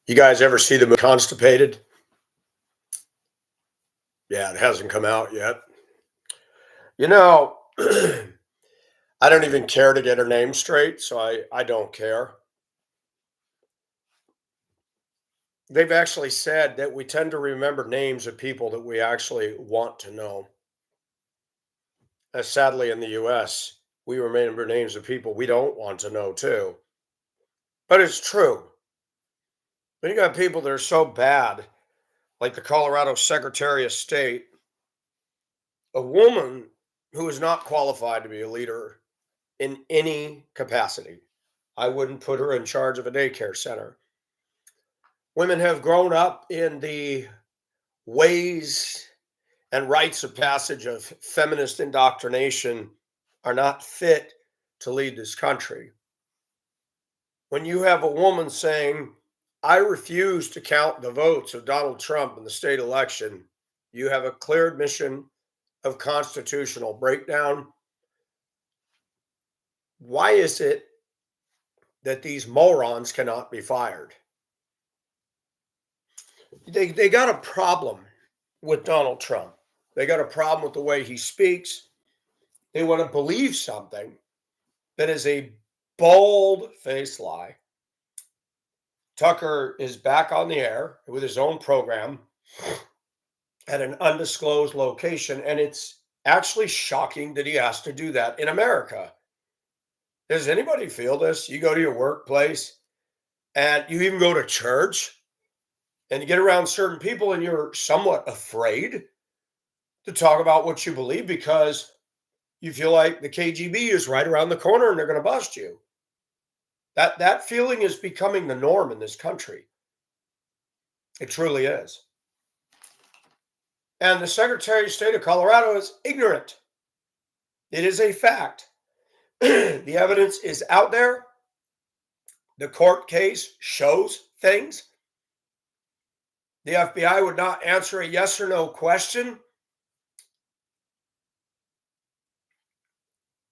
You guys ever see the movie Constipated? Yeah, it hasn't come out yet. You know, I don't even care to get her name straight, so I don't care. They've actually said that we tend to remember names of people that we actually want to know. Sadly, in the US, we remember names of people we don't want to know too. But it's true. When you got people that are so bad, like the Colorado Secretary of State, a woman who is not qualified to be a leader in any capacity. I wouldn't put her in charge of a daycare center. Women have grown up in the ways and rites of passage of feminist indoctrination are not fit to lead this country. When you have a woman saying, I refuse to count the votes of Donald Trump in the state election, you have a clear admission of constitutional breakdown. Why is it that these morons cannot be fired? They got a problem with Donald Trump. They got a problem with the way he speaks. They want to believe something that is a bold faced lie. Tucker is back on the air with his own program at an undisclosed location, and it's actually shocking that he has to do that in America. Does anybody feel this? You go to your workplace and you even go to church and you get around certain people and you're somewhat afraid to talk about what you believe because you feel like the KGB is right around the corner and they're going to bust you. That feeling is becoming the norm in this country. It truly is. And the Secretary of State of Colorado is ignorant. It is a fact. The evidence is out there. The court case shows things. The FBI would not answer a yes or no question.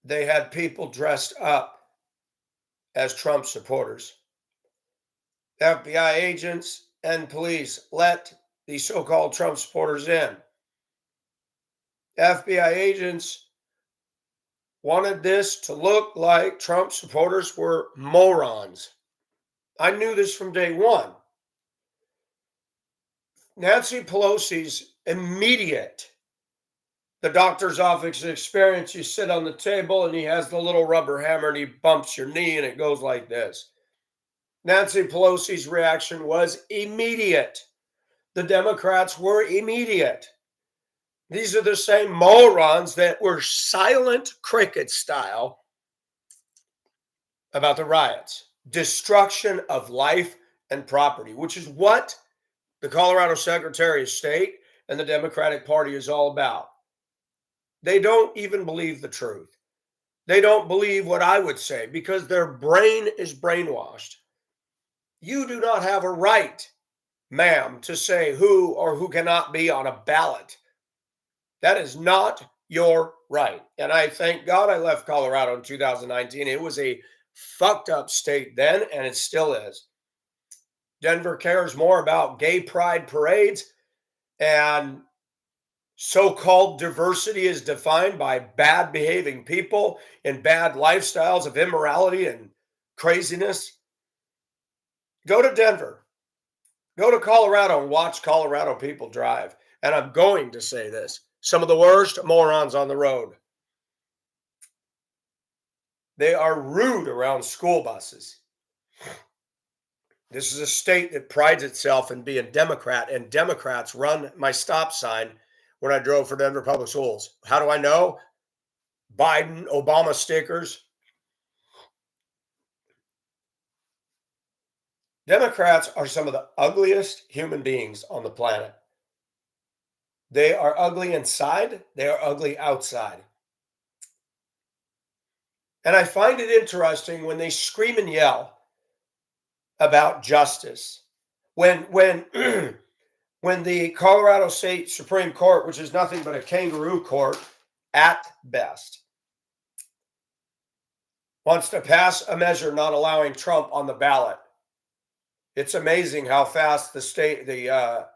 They had people dressed up as Trump supporters. FBI agents and police let the so-called Trump supporters in. FBI agents wanted this to look like Trump supporters were morons. I knew this from day one. Nancy Pelosi's immediate, the doctor's office experience, you sit on the table and he has the little rubber hammer and he bumps your knee and it goes like this. Nancy Pelosi's reaction was immediate. The Democrats were immediate. These are the same morons that were silent cricket style about the riots. Destruction of life and property, which is what the Colorado Secretary of State and the Democratic Party is all about. They don't even believe the truth. They don't believe what I would say because their brain is brainwashed. You do not have a right, ma'am, to say who or who cannot be on a ballot. That is not your right. And I thank God I left Colorado in 2019. It was a fucked up state then, and it still is. Denver cares more about gay pride parades and so-called diversity is defined by bad behaving people and bad lifestyles of immorality and craziness. Go to Denver. Go to Colorado and watch Colorado people drive. And I'm going to say this. Some of the worst morons on the road. They are rude around school buses. This is a state that prides itself in being Democrat, and Democrats run my stop sign when I drove for Denver Public Schools. How do I know? Biden, Obama stickers. Democrats are some of the ugliest human beings on the planet. They are ugly inside, they are ugly outside. And I find it interesting when they scream and yell about justice. When when the Colorado State Supreme Court, which is nothing but a kangaroo court at best, wants to pass a measure not allowing Trump on the ballot, It's amazing how fast the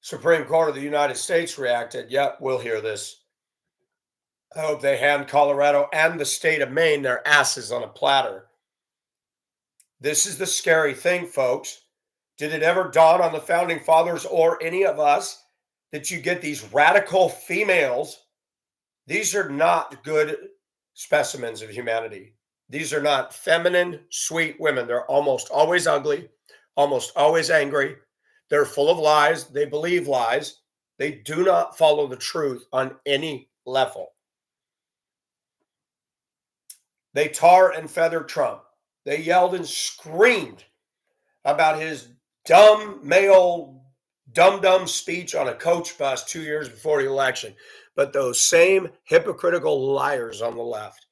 Supreme Court of the United States reacted. Yep, we'll hear this. I hope they hand Colorado and the state of Maine their asses on a platter. This is the scary thing, folks. Did it ever dawn on the founding fathers or any of us that you get these radical females? These are not good specimens of humanity. These are not feminine, sweet women. They're almost always ugly, almost always angry. They're full of lies. They believe lies. They do not follow the truth on any level. They tar and feather Trump. They yelled and screamed about his dumb male, dumb speech on a coach bus 2 years before the election. But those same hypocritical liars on the left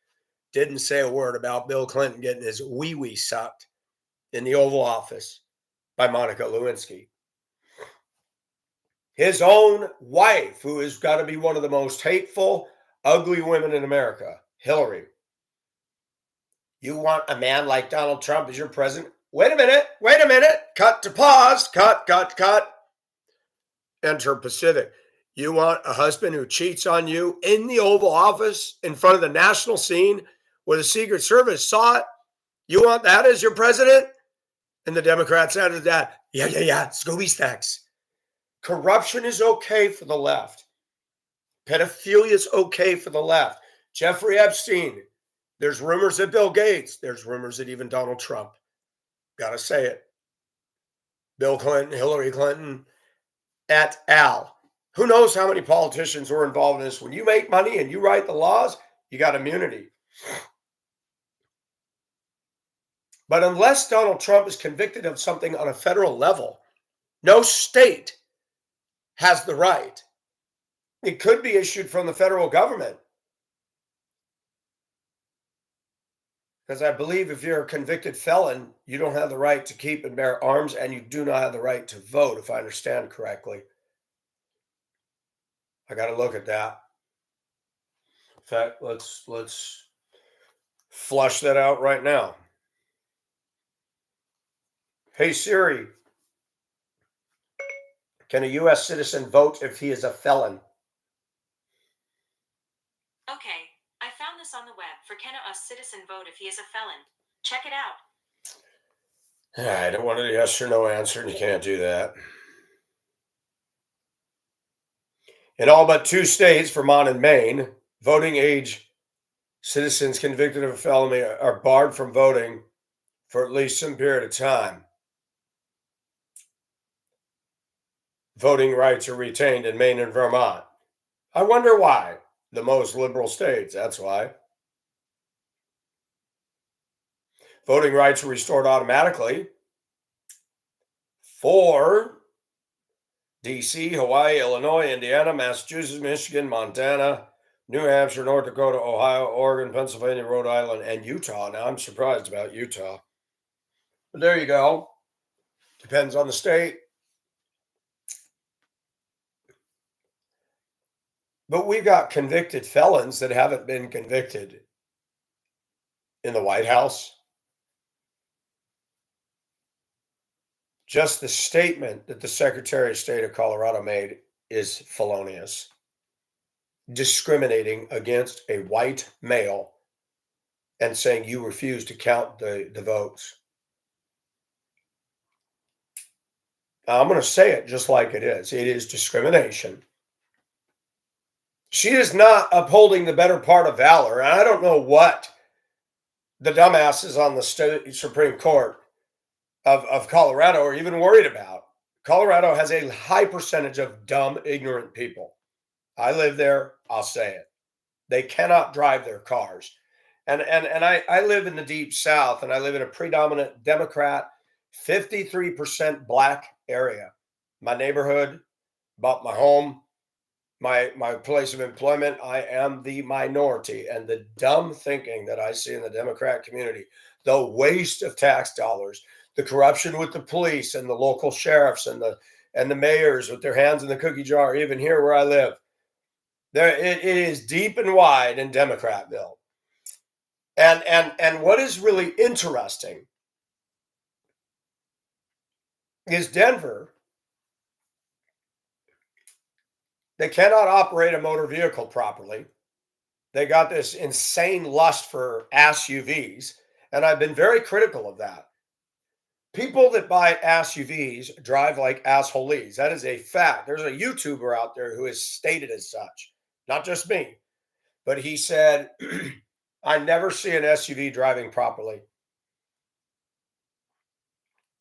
didn't say a word about Bill Clinton getting his wee-wee sucked in the Oval Office by Monica Lewinsky. His own wife, who has got to be one of the most hateful, ugly women in America, Hillary. You want a man like Donald Trump as your president? Wait a minute. Cut to pause. Cut. Enter Pacific. You want a husband who cheats on you in the Oval Office in front of the national scene where the Secret Service saw it? You want that as your president? And the Democrats added that. Yeah. Scooby Snacks. Corruption is okay for the left. Pedophilia is okay for the left. Jeffrey Epstein. There's rumors that Bill Gates. There's rumors that even Donald Trump. Gotta say it. Bill Clinton, Hillary Clinton, et al. Who knows how many politicians were involved in this? When you make money and you write the laws, you got immunity. But unless Donald Trump is convicted of something on a federal level, no state has the right. It could be issued from the federal government. Because I believe if you're a convicted felon, you don't have the right to keep and bear arms, and you do not have the right to vote, if I understand correctly. I got to look at that. In fact, let's flush that out right now. Hey Siri, can a U.S. citizen vote if he is a felon? Okay, I found this on the web. For can a citizen vote if he is a felon? Check it out. I don't want a yes or no answer, and you can't do that. In all but 2 states, Vermont and Maine, voting age citizens convicted of a felony are barred from voting for at least some period of time. Voting rights are retained in Maine and Vermont. I wonder why. The most liberal states, that's why. Voting rights are restored automatically for DC, Hawaii, Illinois, Indiana, Massachusetts, Michigan, Montana, New Hampshire, North Dakota, Ohio, Oregon, Pennsylvania, Rhode Island, and Utah. Now, I'm surprised about Utah. But there you go. Depends on the state. But we've got convicted felons that haven't been convicted in the White House. Just the statement that the Secretary of State of Colorado made is felonious. Discriminating against a white male and saying you refuse to count the votes. I'm going to say it just like it is. It is discrimination. She is not upholding the better part of valor. And I don't know what the dumbasses on the Supreme Court of Colorado are even worried about. Colorado has a high percentage of dumb, ignorant people. I live there. I'll say it. They cannot drive their cars. And I live in the deep South, and I live in a predominant Democrat, 53% black area. My neighborhood, bought my home, my place of employment, I am the minority. And the dumb thinking that I see in the Democrat community, the waste of tax dollars, the corruption with the police and the local sheriffs and the mayors with their hands in the cookie jar, even here where I live. It is deep and wide in Democratville. And what is really interesting is Denver, they cannot operate a motor vehicle properly. They got this insane lust for SUVs, and I've been very critical of that. People that buy SUVs drive like assholes. That is a fact. There's a YouTuber out there who has stated as such, not just me, but he said, I never see an SUV driving properly.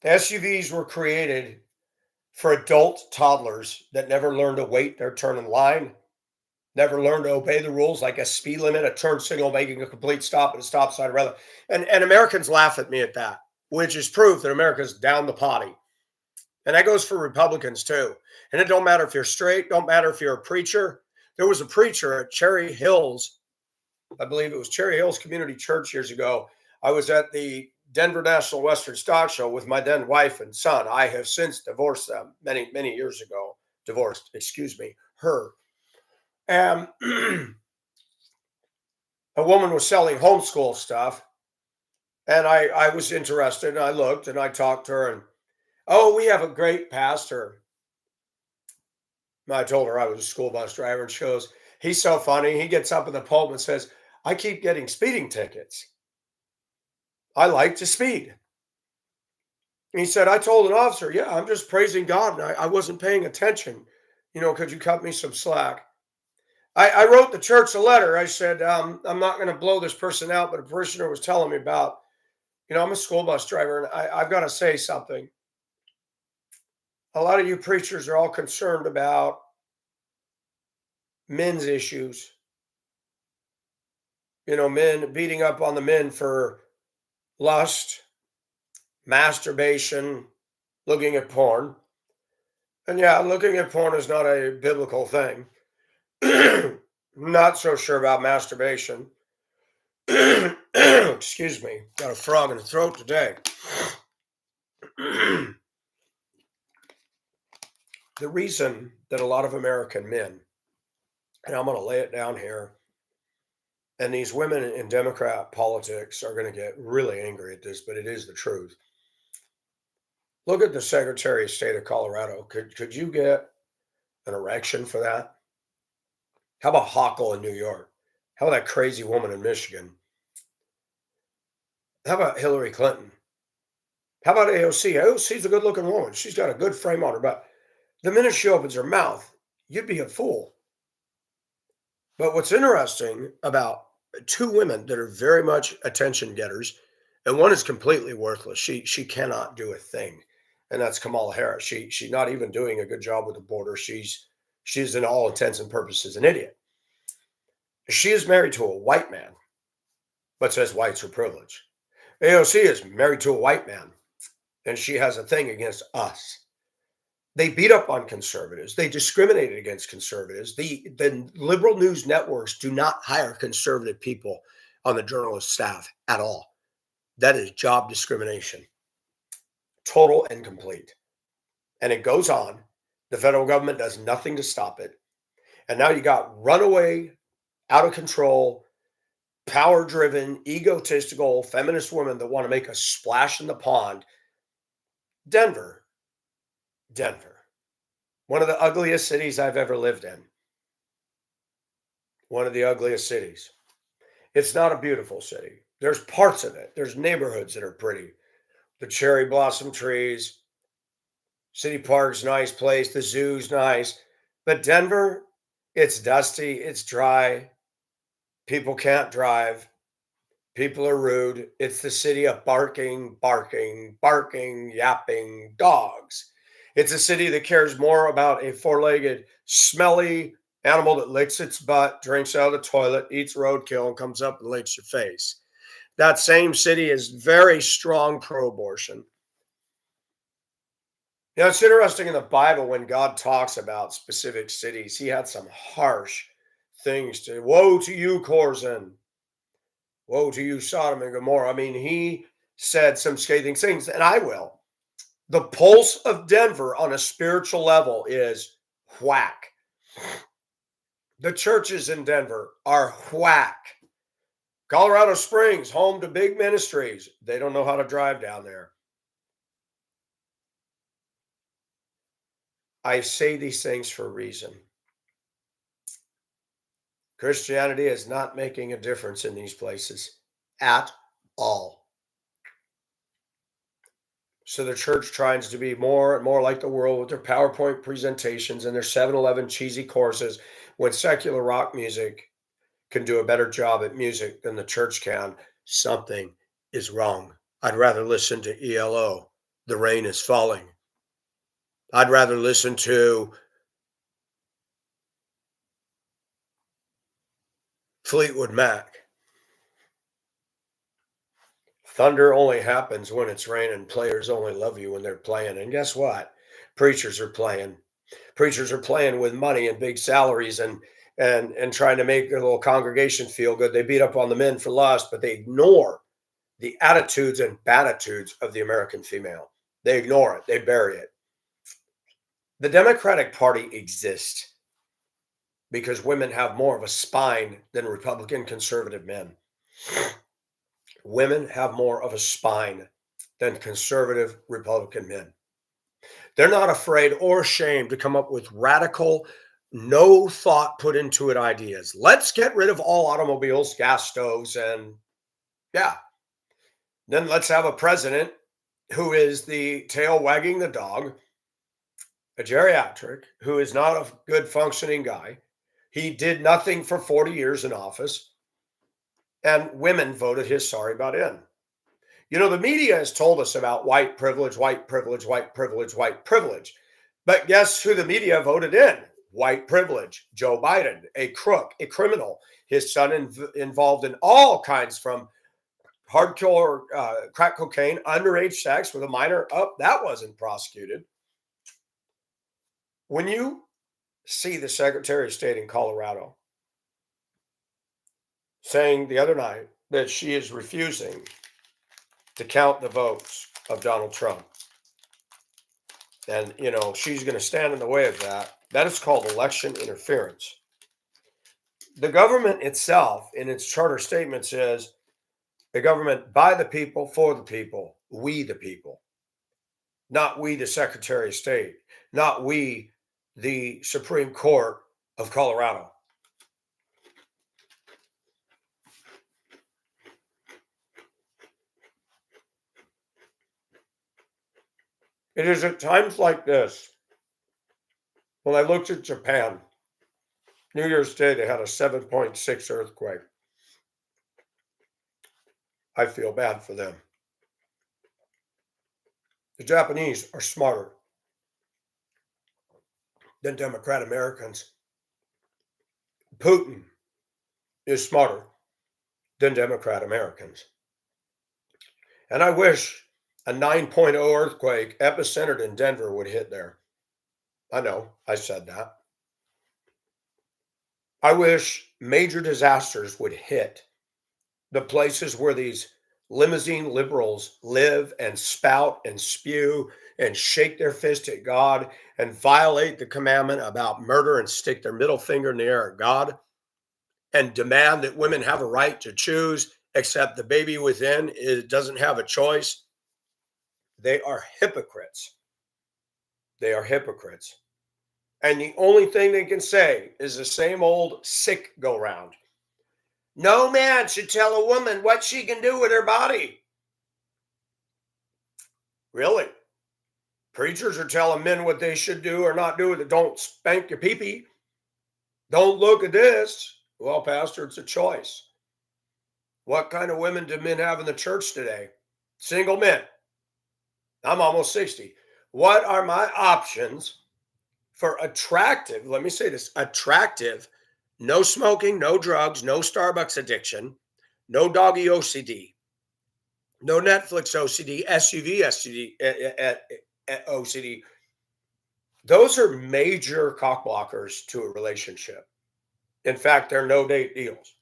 SUVs were created for adult toddlers that never learned to wait their turn in line, never learned to obey the rules like a speed limit, a turn signal, making a complete stop at a stop sign, rather. And Americans laugh at me at that, which is proof that America's down the potty. And that goes for Republicans too. And it don't matter if you're straight, don't matter if you're a preacher. There was a preacher at Cherry Hills, I believe it was Cherry Hills Community Church years ago. I was at the Denver National Western Stock Show with my then wife and son. I have since divorced them many, many years ago. Divorced, excuse me, her. And a woman was selling homeschool stuff. And I was interested and I looked and I talked to her and, oh, we have a great pastor. I told her I was a school bus driver and she goes, he's so funny. He gets up in the pulpit and says, I keep getting speeding tickets. I like to speed. And he said, I told an officer, yeah, I'm just praising God and I wasn't paying attention. Could you cut me some slack? I wrote the church a letter. I said, I'm not going to blow this person out, but a parishioner was telling me about, I'm a school bus driver and I've got to say something. A lot of you preachers are all concerned about men's issues. Men beating up on the men for lust, masturbation, looking at porn. And yeah, looking at porn is not a biblical thing. Not so sure about masturbation. Excuse me, got a frog in the throat today. The reason that a lot of American men, and I'm going to lay it down here, and these women in Democrat politics are going to get really angry at this, but it is the truth. Look at the Secretary of State of Colorado. Could you get an erection for that? How about Hochul in New York? How about that crazy woman in Michigan? How about Hillary Clinton? How about AOC? AOC's a good looking woman. She's got a good frame on her butt. The minute she opens her mouth, you'd be a fool. But what's interesting about two women that are very much attention getters, and one is completely worthless. She cannot do a thing, and that's Kamala Harris. She's not even doing a good job with the border. She's in all intents and purposes an idiot. She is married to a white man, but says whites are privileged. AOC is married to a white man, and she has a thing against us. They beat up on conservatives. They discriminated against conservatives. The liberal news networks do not hire conservative people on the journalist staff at all. That is job discrimination, total and complete. And it goes on. The federal government does nothing to stop it. And now you got runaway, out of control, power-driven, egotistical, feminist women that want to make a splash in the pond. Denver. One of the ugliest cities I've ever lived in. One of the ugliest cities. It's not a beautiful city. There's parts of it. There's neighborhoods that are pretty. The cherry blossom trees. City Park's nice place. The zoo's nice. But Denver, it's dusty. It's dry. People can't drive. People are rude. It's the city of barking, yapping dogs. It's a city that cares more about a four-legged, smelly animal that licks its butt, drinks out of the toilet, eats roadkill, and comes up and licks your face. That same city is very strong pro-abortion. It's interesting in the Bible when God talks about specific cities, he had some harsh things to, woe to you, Chorazin. Woe to you, Sodom and Gomorrah. I mean, he said some scathing things, and I will. The pulse of Denver on a spiritual level is whack. The churches in Denver are whack. Colorado Springs, home to big ministries. They don't know how to drive down there. I say these things for a reason. Christianity is not making a difference in these places at all. So the church tries to be more and more like the world with their PowerPoint presentations and their 7-Eleven cheesy courses when secular rock music can do a better job at music than the church can. Something is wrong. I'd rather listen to ELO. The rain is falling. I'd rather listen to Fleetwood Mac. Thunder only happens when it's raining. Players only love you when they're playing. And guess what? Preachers are playing. Preachers are playing with money and big salaries and trying to make their little congregation feel good. They beat up on the men for lust, but they ignore the attitudes and attitudes of the American female. They ignore it. They bury it. The Democratic Party exists because women have more of a spine than Republican conservative men. Women have more of a spine than conservative Republican men. They're not afraid or ashamed to come up with radical, no thought put into it ideas. Let's get rid of all automobiles, gas stoves, and yeah. Then let's have a president who is the tail wagging the dog, a geriatric who is not a good functioning guy. He did nothing for 40 years in office, and women voted his sorry butt in. You know, the media has told us about white privilege, white privilege, white privilege, white privilege. But guess who the media voted in? White privilege. Joe Biden, a crook, a criminal. His son involved in all kinds from hardcore crack cocaine, underage sex with a minor. Oh, that wasn't prosecuted. When you see the Secretary of State in Colorado saying the other night that she is refusing to count the votes of Donald Trump, and she's going to stand in the way of that. That is called election interference. The government itself, in its charter statement, says the government by the people, for the people, we the people, not we the Secretary of State, not we the Supreme Court of Colorado. It is at times like this when I looked at Japan. New Year's Day, they had a 7.6 earthquake. I feel bad for them. The Japanese are smarter than Democrat Americans. Putin is smarter than Democrat Americans. And I wish a 9.0 earthquake epicentered in Denver would hit there. I know, I said that. I wish major disasters would hit the places where these limousine liberals live and spout and spew and shake their fist at God and violate the commandment about murder and stick their middle finger in the air at God and demand that women have a right to choose, except the baby within doesn't have a choice. They are hypocrites. They are hypocrites. And the only thing they can say is the same old sick go round. No man should tell a woman what she can do with her body. Really? Preachers are telling men what they should do or not do. Don't spank your pee-pee. Don't look at this. Well, Pastor, it's a choice. What kind of women do men have in the church today? Single men. I'm almost 60. What are my options for attractive, let me say this, attractive, no smoking, no drugs, no Starbucks addiction, no doggy OCD, no Netflix OCD, SUV OCD. Those are major cock blockers to a relationship. In fact, they're no date deals.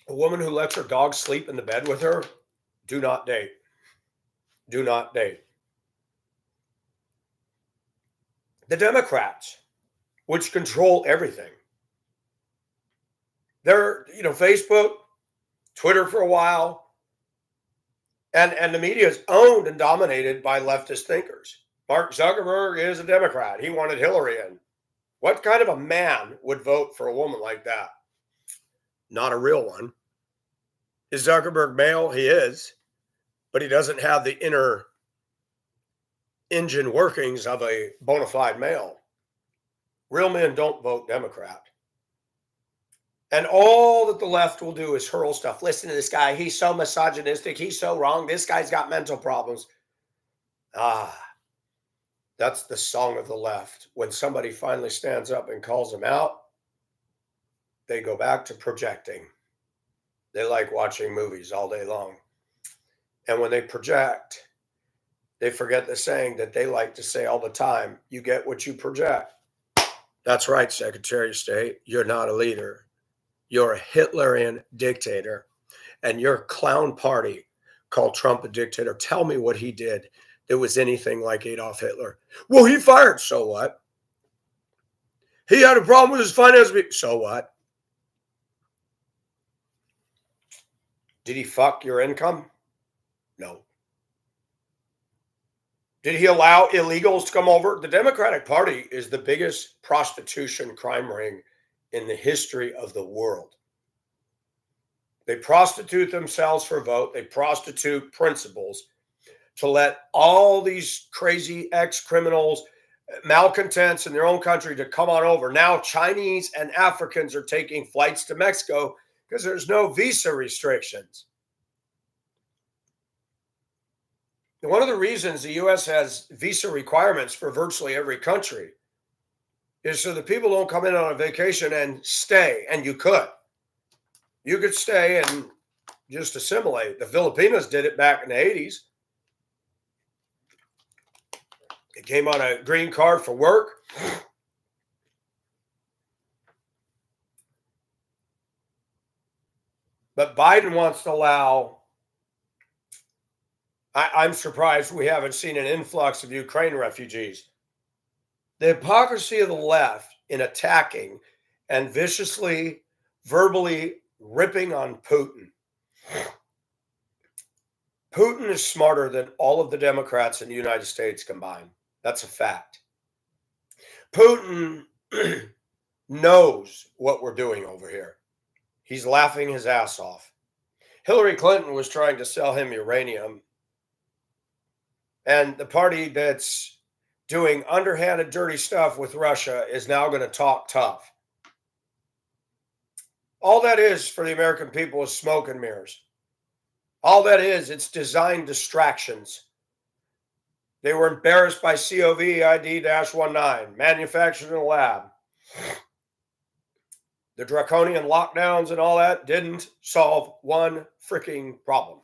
A woman who lets her dog sleep in the bed with her, do not date. Do not date. The Democrats, which control everything, they're, Facebook, Twitter for a while, And the media is owned and dominated by leftist thinkers. Mark Zuckerberg is a Democrat. He wanted Hillary in. What kind of a man would vote for a woman like that? Not a real one. Is Zuckerberg male? He is, but he doesn't have the inner engine workings of a bona fide male. Real men don't vote Democrat. And all that the left will do is hurl stuff. Listen to this guy. He's so misogynistic. He's so wrong. This guy's got mental problems. That's the song of the left. When somebody finally stands up and calls them out, they go back to projecting. They like watching movies all day long. And when they project, they forget the saying that they like to say all the time, you get what you project. That's right, Secretary of State. You're not a leader. You're a Hitlerian dictator. And your clown party called Trump a dictator. Tell me what he did that was anything like Adolf Hitler. Well, he fired. So what? He had a problem with his finance. So what? Did he fuck your income? No. Did he allow illegals to come over? The Democratic Party is the biggest prostitution crime ring in the history of the world. They prostitute themselves for a vote. They prostitute principles to let all these crazy ex-criminals, malcontents in their own country to come on over. Now Chinese and Africans are taking flights to Mexico because there's no visa restrictions. And one of the reasons the U.S. has visa requirements for virtually every country is so that people don't come in on a vacation and stay. And you could. You could stay and just assimilate. The Filipinos did it back in the 80s. They came on a green card for work. But Biden wants to allow, I'm surprised we haven't seen an influx of Ukraine refugees. The hypocrisy of the left in attacking and viciously, verbally ripping on Putin. Putin is smarter than all of the Democrats in the United States combined. That's a fact. Putin knows what we're doing over here. He's laughing his ass off. Hillary Clinton was trying to sell him uranium. And the party that's doing underhanded, dirty stuff with Russia is now going to talk tough. All that is for the American people is smoke and mirrors. All that is, it's designed distractions. They were embarrassed by COVID-19, manufactured in a lab. The draconian lockdowns and all that didn't solve one freaking problem.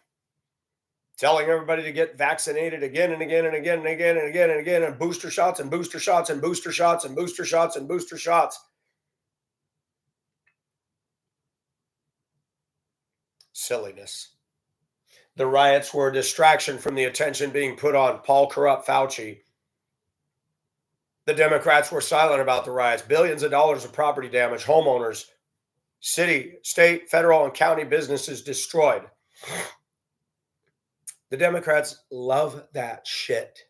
Telling everybody to get vaccinated again and again and again and again and again and again, and booster shots and booster shots and booster shots and booster shots and booster shots. Silliness. The riots were a distraction from the attention being put on Paul Corrupt Fauci. The Democrats were silent about the riots. Billions of dollars of property damage, homeowners, city, state, federal, and county businesses destroyed. The Democrats love that shit.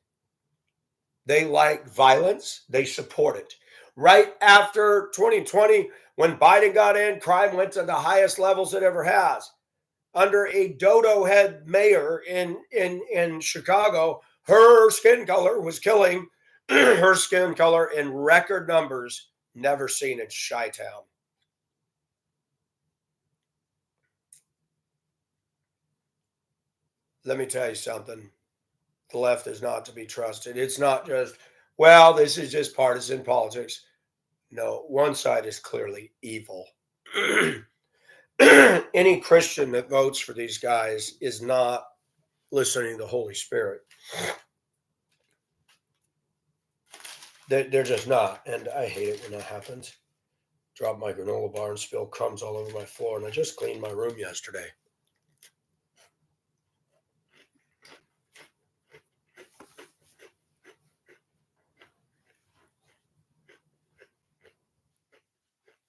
They like violence. They support it. Right after 2020, when Biden got in, crime went to the highest levels it ever has. Under a dodo head mayor in Chicago, her skin color was killing her skin color in record numbers never seen in Chi-Town. Let me tell you something. The left is not to be trusted. It's not just, well, this is just partisan politics. No, one side is clearly evil. Any Christian that votes for these guys is not listening to the Holy Spirit. They're just not. And I hate it when that happens. Drop my granola bar and spill crumbs all over my floor. And I just cleaned my room yesterday.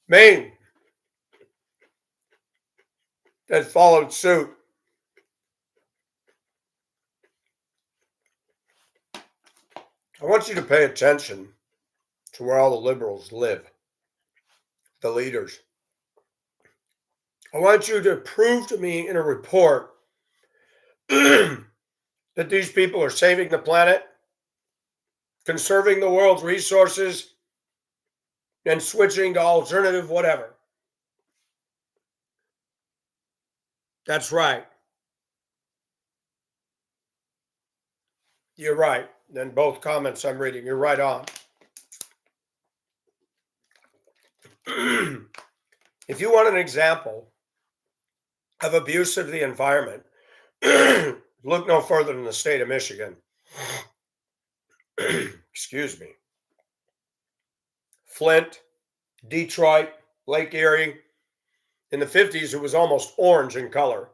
Maine that followed suit. I want you to pay attention to where all the liberals live, the leaders. I want you to prove to me in a report that these people are saving the planet, conserving the world's resources, and switching to alternative whatever. That's right. You're right. And both comments I'm reading, you're right on. If you want an example of abuse of the environment, look no further than the state of Michigan. Excuse me. Flint, Detroit, Lake Erie. In the 50s, it was almost orange in color.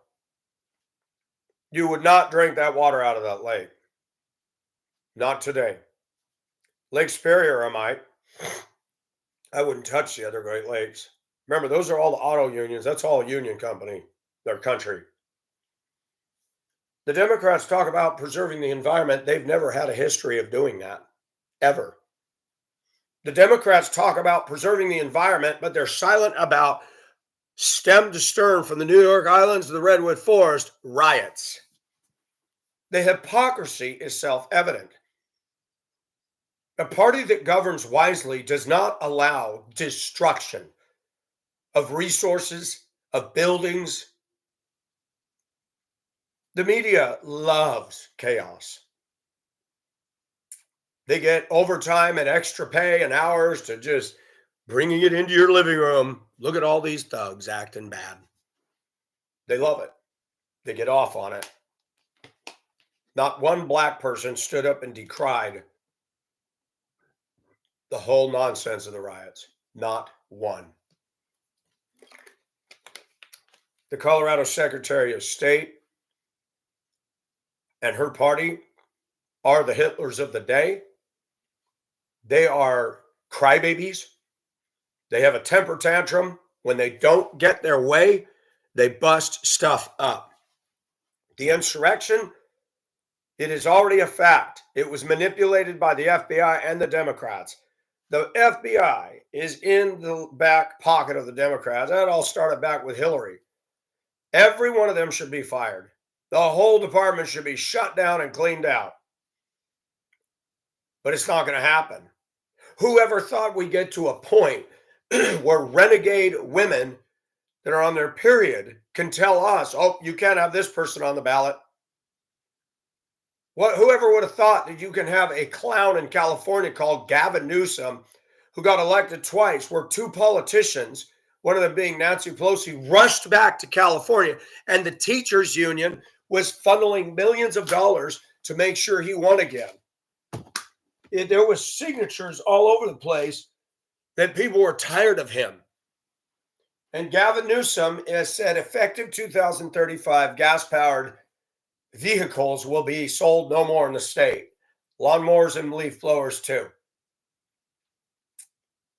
You would not drink that water out of that lake. Not today. Lake Superior, I might. I wouldn't touch the other Great Lakes. Remember, those are all the auto unions. That's all a union company, their country. The Democrats talk about preserving the environment. They've never had a history of doing that, ever. The Democrats talk about preserving the environment, but they're silent about stem to stern from the New York Islands to the Redwood Forest riots. The hypocrisy is self-evident. A party that governs wisely does not allow destruction of resources, of buildings. The media loves chaos. They get overtime and extra pay and hours to just bringing it into your living room. Look at all these thugs acting bad. They love it. They get off on it. Not one black person stood up and decried the whole nonsense of the riots. Not one. The Colorado Secretary of State and her party are the Hitlers of the day. They are crybabies. They have a temper tantrum. When they don't get their way, they bust stuff up. The insurrection, it is already a fact. It was manipulated by the FBI and the Democrats. The FBI is in the back pocket of the Democrats. That all started back with Hillary. Every one of them should be fired. The whole department should be shut down and cleaned out. But it's not going to happen. Whoever thought we'd get to a point where renegade women that are on their period can tell us, oh, you can't have this person on the ballot. Whoever would have thought that you can have a clown in California called Gavin Newsom, who got elected twice, where two politicians, one of them being Nancy Pelosi, rushed back to California, and the teachers union was funneling millions of dollars to make sure he won again. There was signatures all over the place that people were tired of him. And Gavin Newsom has said effective 2035, gas-powered vehicles will be sold no more in the state. Lawnmowers and leaf blowers too.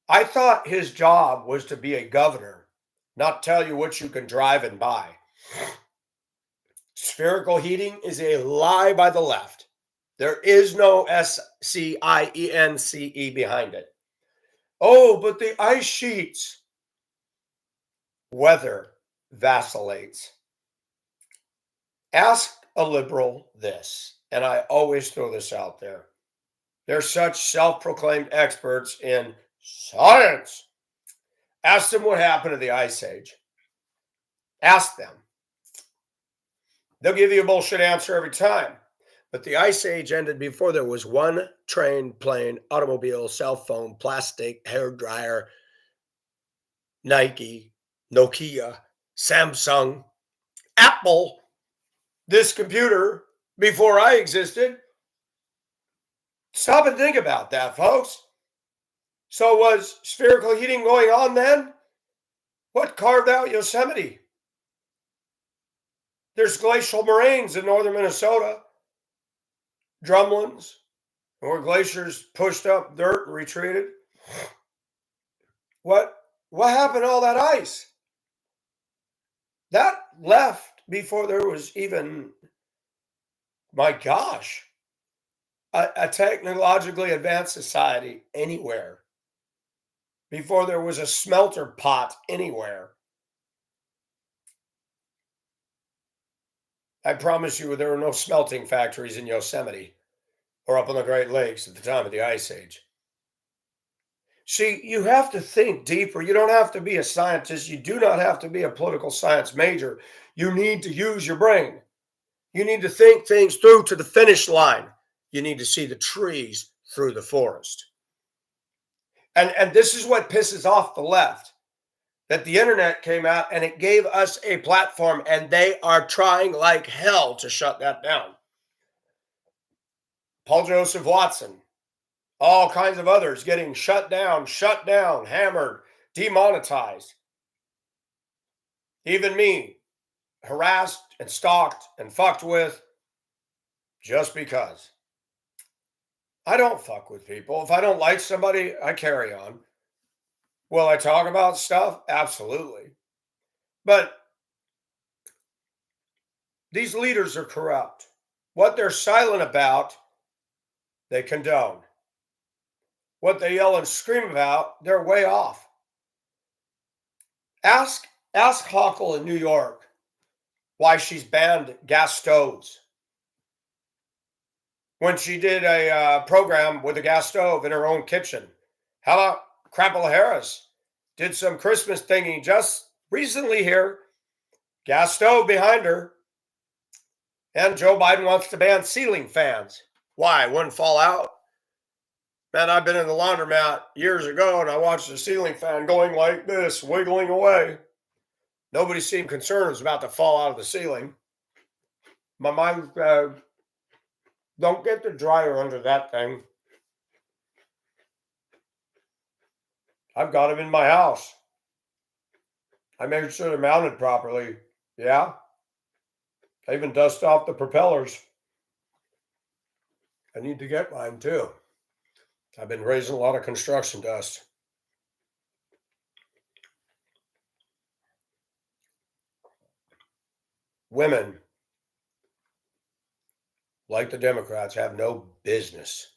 I thought his job was to be a governor, not tell you what you can drive and buy. Spherical heating is a lie by the left. There is no SCIENCE behind it. Oh, but the ice sheets. Weather vacillates. Ask a liberal this, and I always throw this out there. They're such self-proclaimed experts in science. Ask them what happened to the Ice Age. Ask them. They'll give you a bullshit answer every time. But the Ice Age ended before there was one train, plane, automobile, cell phone, plastic, hair dryer, Nike, Nokia, Samsung, Apple, this computer before I existed. Stop and think about that, folks. So was spherical heating going on then? What carved out Yosemite? There's glacial moraines in northern Minnesota, drumlins, where glaciers pushed up dirt and retreated. What happened to all that ice? That left before there was even, my gosh, a technologically advanced society anywhere, before there was a smelter pot anywhere. I promise you, there were no smelting factories in Yosemite or up on the Great Lakes at the time of the Ice Age. See, you have to think deeper. You don't have to be a scientist. You do not have to be a political science major. You need to use your brain. You need to think things through to the finish line. You need to see the trees through the forest. And this is what pisses off the left, that the internet came out and it gave us a platform, and they are trying like hell to shut that down. Paul Joseph Watson, all kinds of others getting shut down, hammered, demonetized. Even me, harassed and stalked and fucked with just because. I don't fuck with people. If I don't like somebody, I carry on. Will I talk about stuff? Absolutely. But these leaders are corrupt. What they're silent about, they condone. What they yell and scream about, they're way off. Ask Hochul in New York why she's banned gas stoves when she did a program with a gas stove in her own kitchen. How about Kamala Harris did some Christmas thingy just recently here, gas stove behind her, and Joe Biden wants to ban ceiling fans. Why? Wouldn't fall out? Man, I've been in the laundromat years ago and I watched the ceiling fan going like this, wiggling away. Nobody seemed concerned it was about to fall out of the ceiling. My mind, don't get the dryer under that thing. I've got them in my house. I made sure they're mounted properly. Yeah. I even dust off the propellers. I need to get mine too. I've been raising a lot of construction dust. Women, like the Democrats, have no business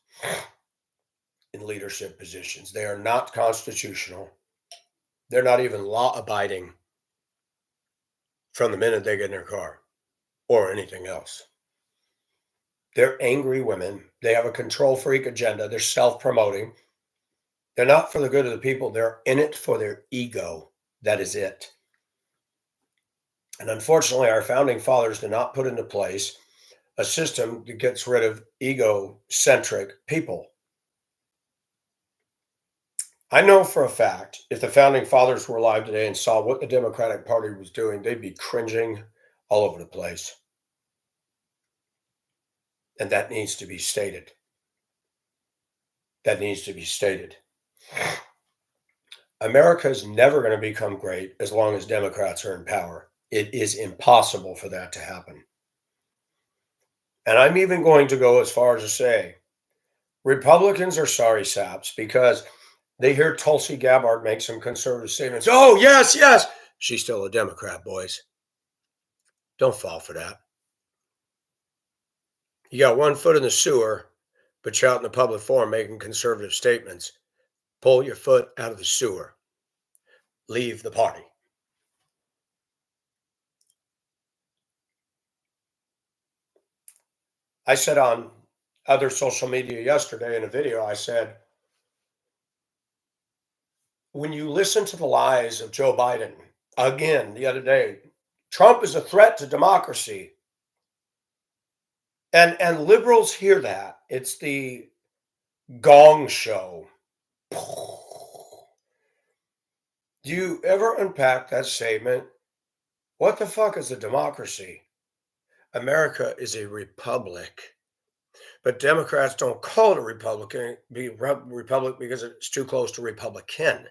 in leadership positions. They are not constitutional. They're not even law abiding from the minute they get in their car or anything else. They're angry women. They have a control freak agenda. They're self promoting. They're not for the good of the people. They're in it for their ego. That is it. And unfortunately, our founding fathers did not put into place a system that gets rid of egocentric people. I know for a fact if the founding fathers were alive today and saw what the Democratic Party was doing, they'd be cringing all over the place. And that needs to be stated. That needs to be stated. America is never going to become great as long as Democrats are in power. It is impossible for that to happen. And I'm even going to go as far as to say Republicans are sorry saps because they hear Tulsi Gabbard make some conservative statements. Oh, yes, yes. She's still a Democrat, boys. Don't fall for that. You got one foot in the sewer, but you're out in the public forum making conservative statements. Pull your foot out of the sewer. Leave the party. I said on other social media yesterday in a video, I said, when you listen to the lies of Joe Biden, again, the other day, Trump is a threat to democracy. And liberals hear that. It's the gong show. Do you ever unpack that statement? What the fuck is a democracy? America is a republic. But Democrats don't call it a republic because it's too close to Republican.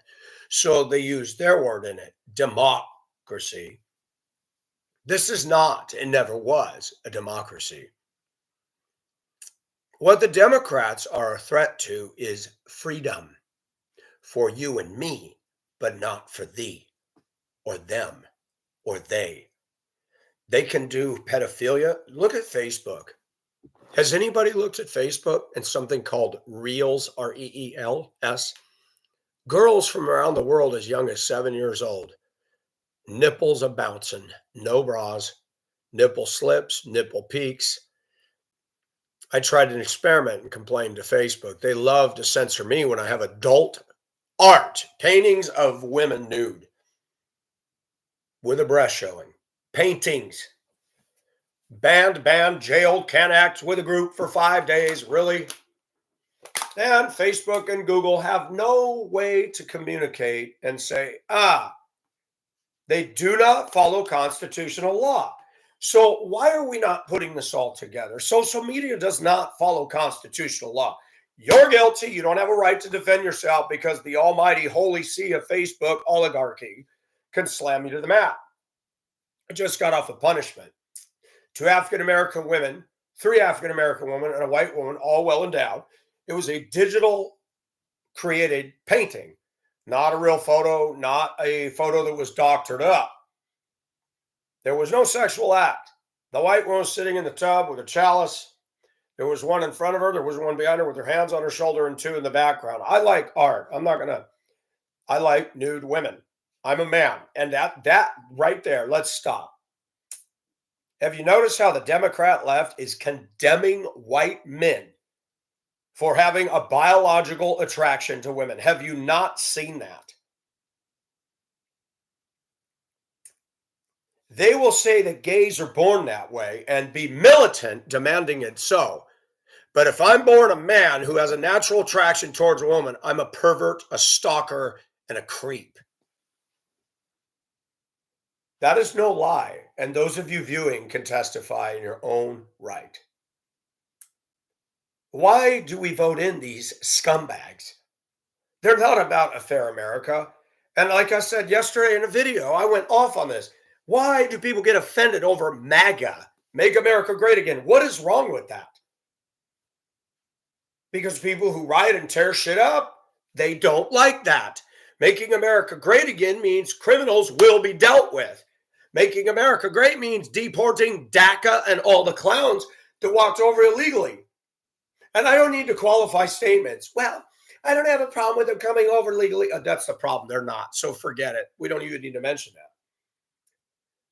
So they use their word in it, democracy. This is not, and never was, a democracy. What the Democrats are a threat to is freedom for you and me, but not for thee or them or they. They can do pedophilia. Look at Facebook. Has anybody looked at Facebook and something called Reels, Reels? Girls from around the world as young as 7 years old, nipples a bouncing, no bras, nipple slips, nipple peaks. I tried an experiment and complained to Facebook. They love to censor me when I have adult art, paintings of women nude with a breast showing, paintings. Banned, jailed, can't act with a group for 5 days. Really? And Facebook and Google have no way to communicate and say, they do not follow constitutional law. So why are we not putting this all together? Social media does not follow constitutional law. You're guilty. You don't have a right to defend yourself because the almighty holy sea of Facebook oligarchy can slam you to the mat. I just got off a punishment. 2 African-American women, 3 African-American women, and a white woman, all well endowed. It was a digital created painting, not a real photo, not a photo that was doctored up. There was no sexual act. The white woman was sitting in the tub with a chalice. There was one in front of her. There was one behind her with her hands on her shoulder and 2 in the background. I like art. I like nude women. I'm a man. And that right there, let's stop. Have you noticed how the Democrat left is condemning white men for having a biological attraction to women? Have you not seen that? They will say that gays are born that way and be militant demanding it so. But if I'm born a man who has a natural attraction towards a woman, I'm a pervert, a stalker, and a creep. That is no lie. And those of you viewing can testify in your own right. Why do we vote in these scumbags? They're not about a fair America. And like I said yesterday in a video, I went off on this. Why do people get offended over MAGA? Make America Great Again. What is wrong with that? Because people who riot and tear shit up, they don't like that. Making America Great Again means criminals will be dealt with. Making America Great means deporting DACA and all the clowns that walked over illegally. And I don't need to qualify statements. Well, I don't have a problem with them coming over legally. That's the problem. They're not. So forget it. We don't even need to mention that.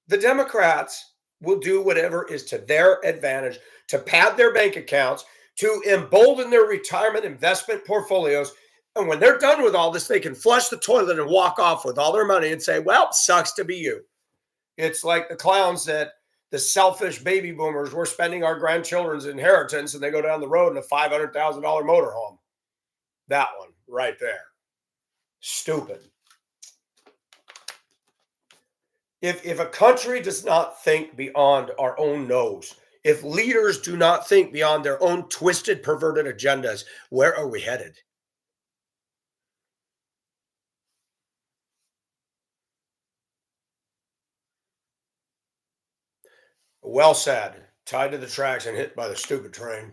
The Democrats will do whatever is to their advantage to pad their bank accounts, to embolden their retirement investment portfolios. And when they're done with all this, they can flush the toilet and walk off with all their money and say, well, sucks to be you. It's like the clowns that the selfish baby boomers were spending our grandchildren's inheritance and they go down the road in a $500,000 motorhome. That one right there. Stupid. If a country does not think beyond our own nose, if leaders do not think beyond their own twisted, perverted agendas, where are we headed? Well said. Tied to the tracks and hit by the stupid train.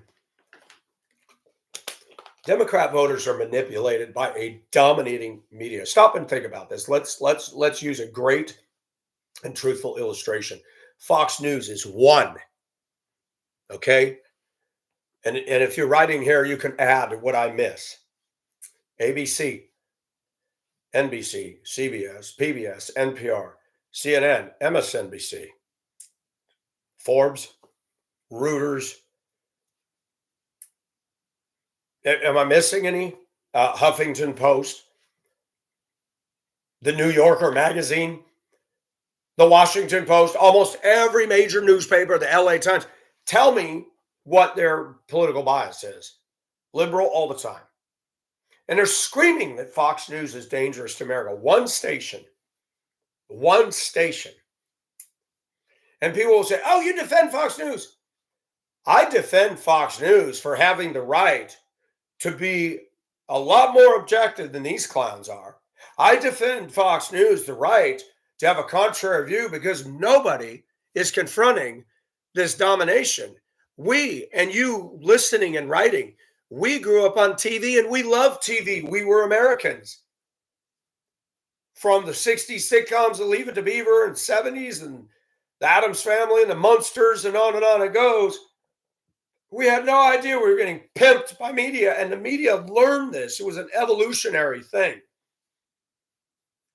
Democrat voters are manipulated by a dominating media. Stop and think about this. Let's use a great and truthful illustration. Fox News is one. Okay? And if you're writing here, you can add what I miss. ABC, NBC, CBS, PBS, NPR, CNN, MSNBC, Forbes, Reuters. Am I missing any? Huffington Post, the New Yorker magazine, the Washington Post, almost every major newspaper, the LA Times. Tell me what their political bias is. Liberal all the time. And they're screaming that Fox News is dangerous to America. One station. And people will say, oh, you defend Fox News. I defend Fox News for having the right to be a lot more objective than these clowns are. I defend Fox News the right to have a contrary view because nobody is confronting this domination. We and you listening and writing, we grew up on TV and we love TV. We were Americans. From the 60s sitcoms, the Leave It to Beaver, and 70s, and the Addams Family, and the Munsters, and on it goes. We had no idea we were getting pimped by media, and the media learned this. It was an evolutionary thing.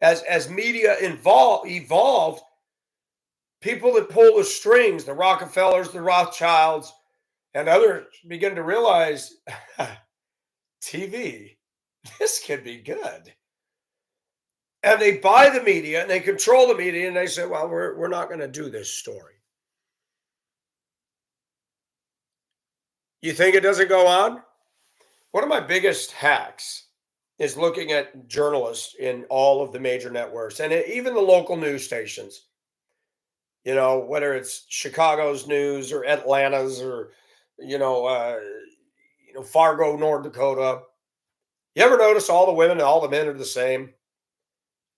As media evolved, people that pull the strings, the Rockefellers, the Rothschilds, and others begin to realize TV, this can be good. And they buy the media and they control the media and they say, well, we're not going to do this story. You think it doesn't go on? One of my biggest hacks is looking at journalists in all of the major networks and even the local news stations. Whether it's Chicago's news or Atlanta's or you know, uh, Fargo, North Dakota. You ever notice all the women and all the men are the same?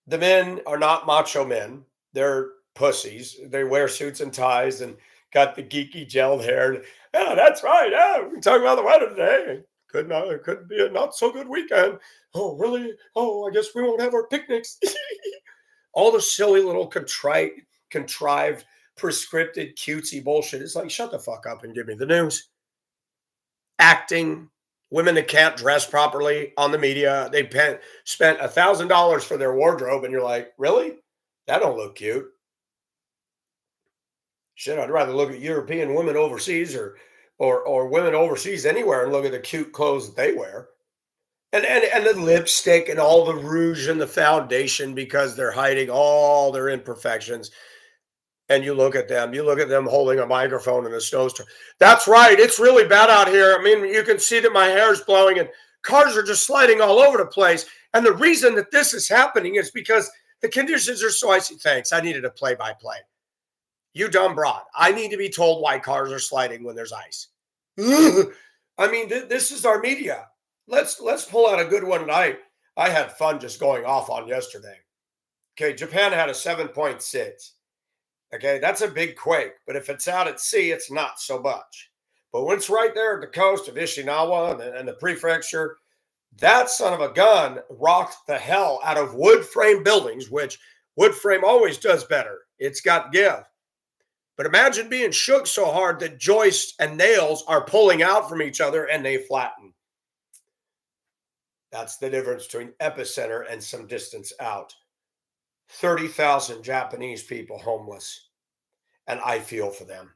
The men are not macho men. They're pussies. They wear suits and ties and got the geeky gelled hair. Yeah, that's right. Yeah, we can talk about the weather today. It could be a not so good weekend. Oh, really? Oh, I guess we won't have our picnics. All the silly little contrived, prescripted, cutesy bullshit. It's like, shut the fuck up and give me the news. Acting, women that can't dress properly on the media. Spent $1,000 for their wardrobe, and you're like, really? That don't look cute. Shit, I'd rather look at European women overseas or women overseas anywhere and look at the cute clothes that they wear. And the lipstick and all the rouge and the foundation because they're hiding all their imperfections. And you look at them holding a microphone in a snowstorm. That's right. It's really bad out here. I mean, you can see that my hair is blowing and cars are just sliding all over the place. And the reason that this is happening is because the conditions are so icy. Thanks. I needed a play by play. You dumb broad. I need to be told why cars are sliding when there's ice. I mean, this is our media. Let's pull out a good one tonight. I had fun just going off on yesterday. Okay, Japan had a 7.6. Okay, that's a big quake, but if it's out at sea, it's not so much. But when it's right there at the coast of Ishinawa and the prefecture, that son of a gun rocked the hell out of wood frame buildings, which wood frame always does better. It's got give. But imagine being shook so hard that joists and nails are pulling out from each other and they flatten. That's the difference between epicenter and some distance out. 30,000 Japanese people homeless, and I feel for them.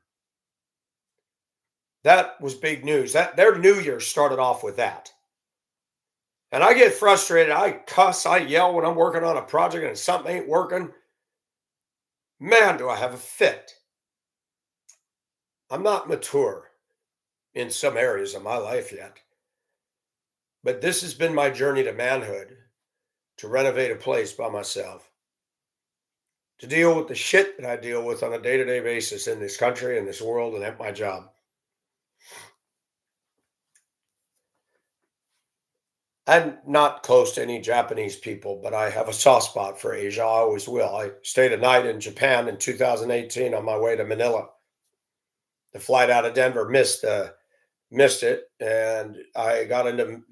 That was big news. That their New Year started off with that. And I get frustrated. I cuss, I yell when I'm working on a project and something ain't working. Man, do I have a fit. I'm not mature in some areas of my life yet. But this has been my journey to manhood, to renovate a place by myself, to deal with the shit that I deal with on a day to day basis in this country, in this world, and at my job. I'm not close to any Japanese people, but I have a soft spot for Asia. I always will. I stayed a night in Japan in 2018 on my way to Manila. The flight out of Denver missed it, and I got into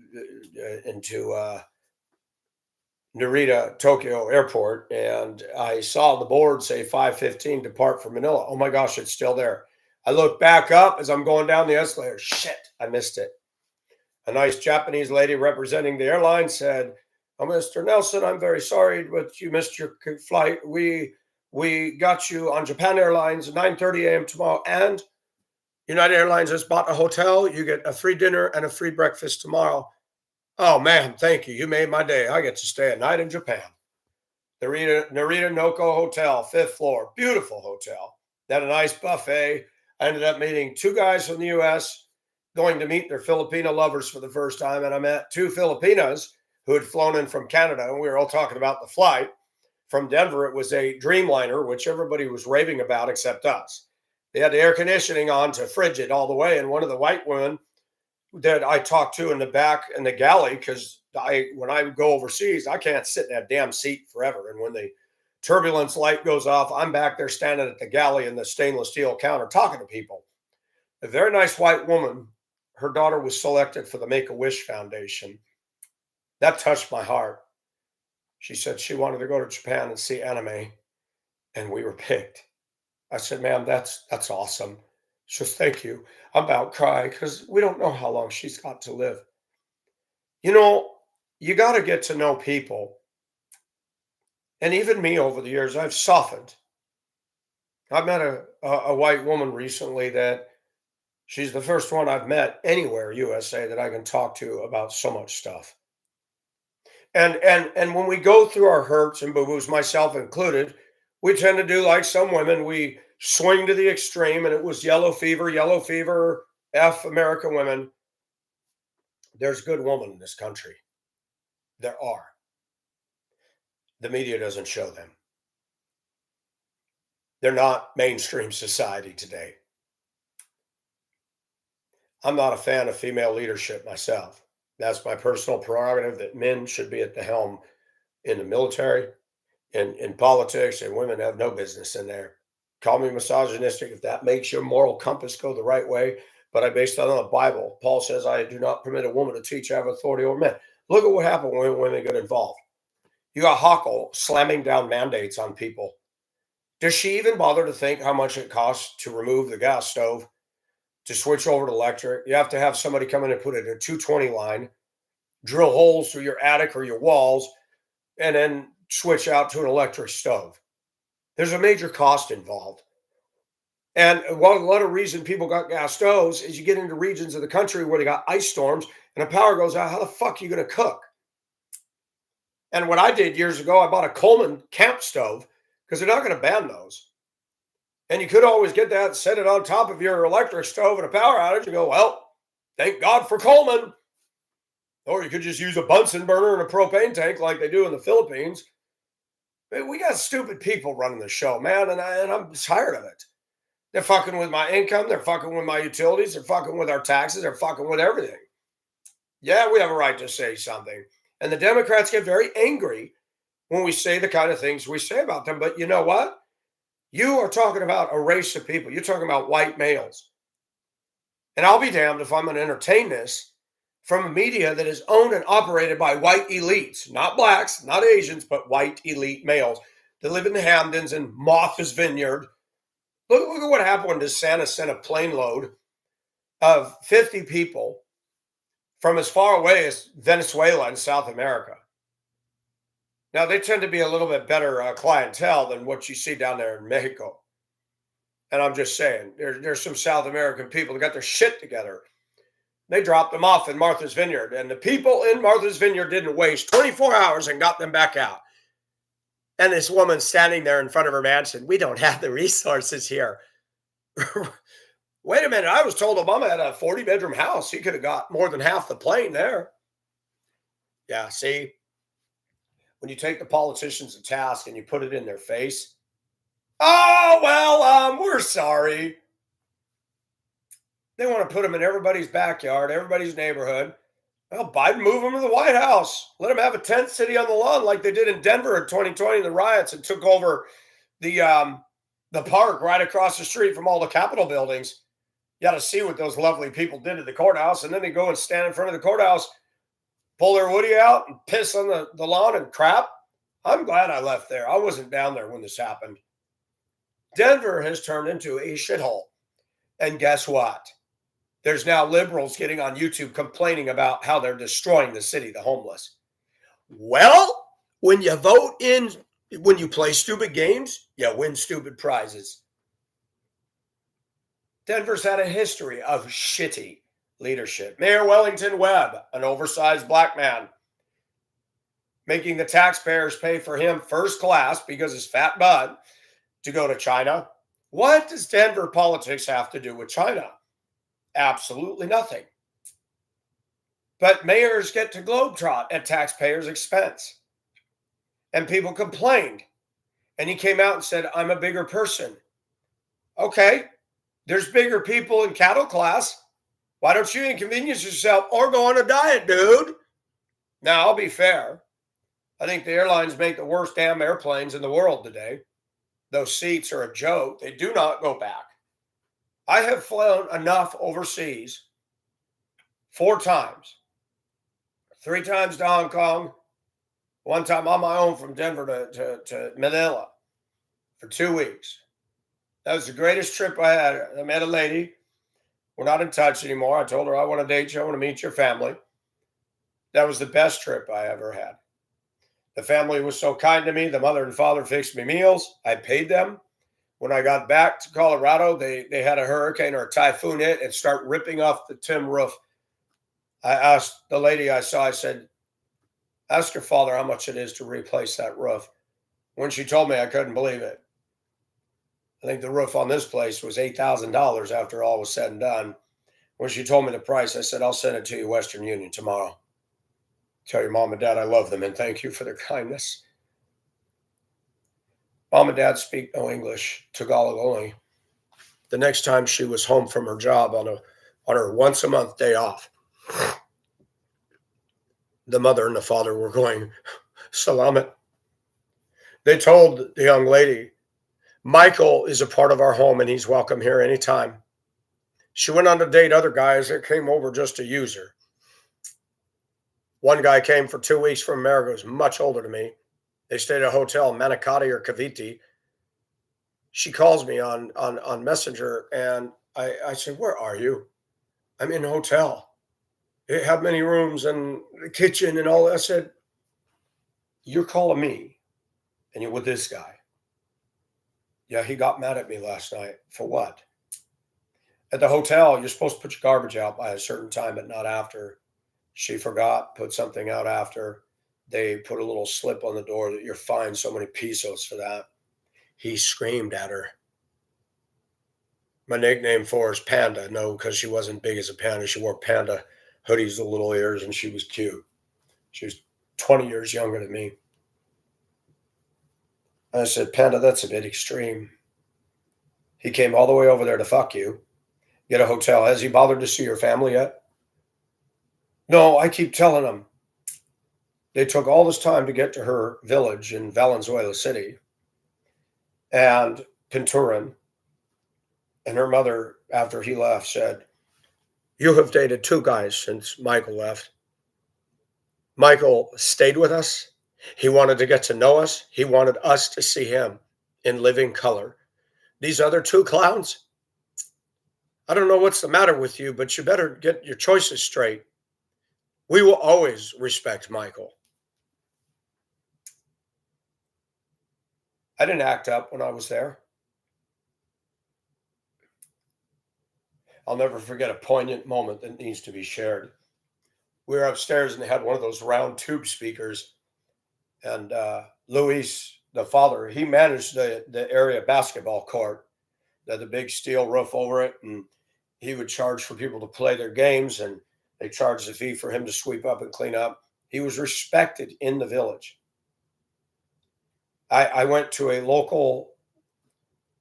Narita Tokyo Airport, and I saw the board say 5:15 depart for Manila. Oh my gosh, it's still there. I look back up as I'm going down the escalator. Shit, I missed it. A nice Japanese lady representing the airline said, "Oh, Mr. Nelson, I'm very sorry, but you missed your flight. We got you on Japan Airlines 9:30 a.m. tomorrow, and United Airlines has bought a hotel. You get a free dinner and a free breakfast tomorrow." Oh man, thank you. You made my day. I get to stay a night in Japan. Narita Noko Hotel, fifth floor, beautiful hotel. Then a nice buffet. I ended up meeting two guys from the U.S. going to meet their Filipino lovers for the first time, and I met two Filipinas who had flown in from Canada, and we were all talking about the flight from Denver. It was a Dreamliner, which everybody was raving about except us. They had the air conditioning on to frigid all the way, and one of the white women that I talked to in the back in the galley, because when I go overseas, I can't sit in that damn seat forever. And when the turbulence light goes off, I'm back there standing at the galley in the stainless steel counter talking to people. A very nice white woman, her daughter was selected for the Make-A-Wish Foundation. That touched my heart. She said she wanted to go to Japan and see anime, and we were picked. I said, "Ma'am, that's awesome. Just thank you. I'm about to cry because we don't know how long she's got to live. You know, you got to get to know people. And even me over the years, I've softened. I met a white woman recently that she's the first one I've met anywhere USA that I can talk to about so much stuff. And when we go through our hurts and boo-boos, myself included, we tend to do like some women. We swing to the extreme, and it was yellow fever, F American women. There's good women in this country. There are. The media doesn't show them. They're not mainstream society today. I'm not a fan of female leadership myself. That's my personal prerogative that men should be at the helm in the military, in politics, and women have no business in there. Call me misogynistic if that makes your moral compass go the right way, but I base that on the Bible. Paul says, I do not permit a woman to teach, I have authority over men. Look at what happened when women get involved. You got Hochul slamming down mandates on people. Does she even bother to think how much it costs to remove the gas stove, to switch over to electric? You have to have somebody come in and put it in a 220 line, drill holes through your attic or your walls, and then switch out to an electric stove. There's a major cost involved. And one a lot of reason people got gas stoves is you get into regions of the country where they got ice storms and the power goes out. How the fuck are you going to cook? And what I did years ago, I bought a Coleman camp stove because they're not going to ban those. And you could always get that, set it on top of your electric stove in a power outage and go, well, thank God for Coleman. Or you could just use a Bunsen burner and a propane tank like they do in the Philippines. Man, we got stupid people running the show, man, and I'm tired of it. They're fucking with my income. They're fucking with my utilities. They're fucking with our taxes. They're fucking with everything. Yeah, we have a right to say something. And the Democrats get very angry when we say the kind of things we say about them. But you know what? You are talking about a race of people. You're talking about white males. And I'll be damned if I'm going to entertain this from a media that is owned and operated by white elites, not blacks, not Asians, but white elite males that live in the Hamptons and Martha's Vineyard. Look at what happened when DeSantis sent a plane load of 50 people from as far away as Venezuela in South America. Now, they tend to be a little bit better clientele than what you see down there in Mexico. And I'm just saying, there's some South American people that got their shit together. They dropped them off in Martha's Vineyard, and the people in Martha's Vineyard didn't waste 24 hours and got them back out. And this woman standing there in front of her mansion, we don't have the resources here. Wait a minute, I was told Obama had a 40-bedroom house. He could have got more than half the plane there. Yeah, see, when you take the politicians to task and you put it in their face, oh, well, we're sorry. They want to put them in everybody's backyard, everybody's neighborhood. Well, Biden move them to the White House. Let them have a tent city on the lawn like they did in Denver in 2020, the riots, and took over the park right across the street from all the Capitol buildings. You got to see what those lovely people did to the courthouse. And then they go and stand in front of the courthouse, pull their woody out and piss on the lawn and crap. I'm glad I left there. I wasn't down there when this happened. Denver has turned into a shithole. And guess what? There's now liberals getting on YouTube complaining about how they're destroying the city, the homeless. Well, when you vote in, when you play stupid games, you win stupid prizes. Denver's had a history of shitty leadership. Mayor Wellington Webb, an oversized black man, making the taxpayers pay for him first class because his fat butt to go to China. What does Denver politics have to do with China? Absolutely nothing. But mayors get to globetrot at taxpayers' expense. And people complained. And he came out and said, I'm a bigger person. Okay, there's bigger people in cattle class. Why don't you inconvenience yourself or go on a diet, dude? Now, I'll be fair. I think the airlines make the worst damn airplanes in the world today. Those seats are a joke. They do not go back. I have flown enough overseas 4 times. 3 times to Hong Kong. 1 time on my own from Denver to Manila for 2 weeks. That was the greatest trip I had. I met a lady. We're not in touch anymore. I told her I want to date you. I want to meet your family. That was the best trip I ever had. The family was so kind to me. The mother and father fixed me meals. I paid them. When I got back to Colorado, they had a hurricane or a typhoon hit and start ripping off the tin roof. I asked the lady I saw, I said, ask your father how much it is to replace that roof. When she told me, I couldn't believe it. I think the roof on this place was $8,000 after all was said and done. When she told me the price, I said, I'll send it to you, Western Union, tomorrow. Tell your mom and dad I love them and thank you for their kindness. Mom and dad speak no English, Tagalog only. The next time she was home from her job on her once a month day off, the mother and the father were going, Salamat. They told the young lady, Michael is a part of our home and he's welcome here anytime. She went on to date other guys that came over just to use her. One guy came for 2 weeks from America, was much older than me. They stayed at a hotel in Manakati or Cavite. She calls me on Messenger and I said, where are you? I'm in a hotel. They have many rooms and the kitchen and all that. I said, you're calling me and you're with this guy. Yeah, he got mad at me last night. For what? At the hotel, you're supposed to put your garbage out by a certain time, but not after. She forgot, put something out after. They put a little slip on the door that you're fined so many pesos for that. He screamed at her. My nickname for her is Panda. No, because she wasn't big as a panda. She wore panda hoodies with little ears, and she was cute. She was 20 years younger than me. And I said, Panda, that's a bit extreme. He came all the way over there to fuck you, get a hotel. Has he bothered to see your family yet? No, I keep telling him. They took all this time to get to her village in Valenzuela City and Pinturan. And her mother, after he left, said, you have dated two guys since Michael left. Michael stayed with us. He wanted to get to know us. He wanted us to see him in living color. These other two clowns, I don't know what's the matter with you, but you better get your choices straight. We will always respect Michael. I didn't act up when I was there. I'll never forget a poignant moment that needs to be shared. We were upstairs and they had one of those round tube speakers. And Luis, the father, he managed the area basketball court, that the big steel roof over it. And he would charge for people to play their games and they charged a fee for him to sweep up and clean up. He was respected in the village. I went to a local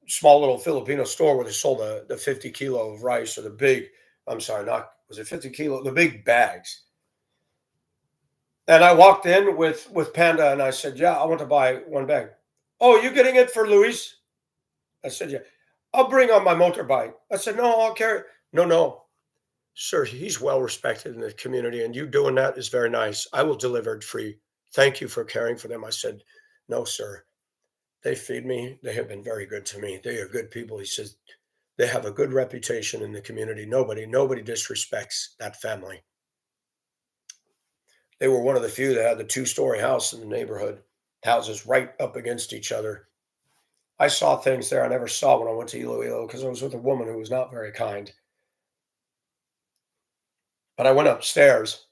small little Filipino store where they sold the 50 kilo of rice or the big, I'm sorry, not, was it 50 kilo? The big bags. And I walked in with Panda and I said, yeah, I want to buy one bag. Oh, you getting it for Luis? I said, yeah. I'll bring on my motorbike. I said, no, I'll carry it. No, no. Sir, he's well respected in the community and you doing that is very nice. I will deliver it free. Thank you for caring for them. I said, no, sir. They feed me. They have been very good to me. They are good people. He says, they have a good reputation in the community. Nobody disrespects that family. They were one of the few that had the two-story house in the neighborhood, houses right up against each other. I saw things there I never saw when I went to Iloilo because I was with a woman who was not very kind. But I went upstairs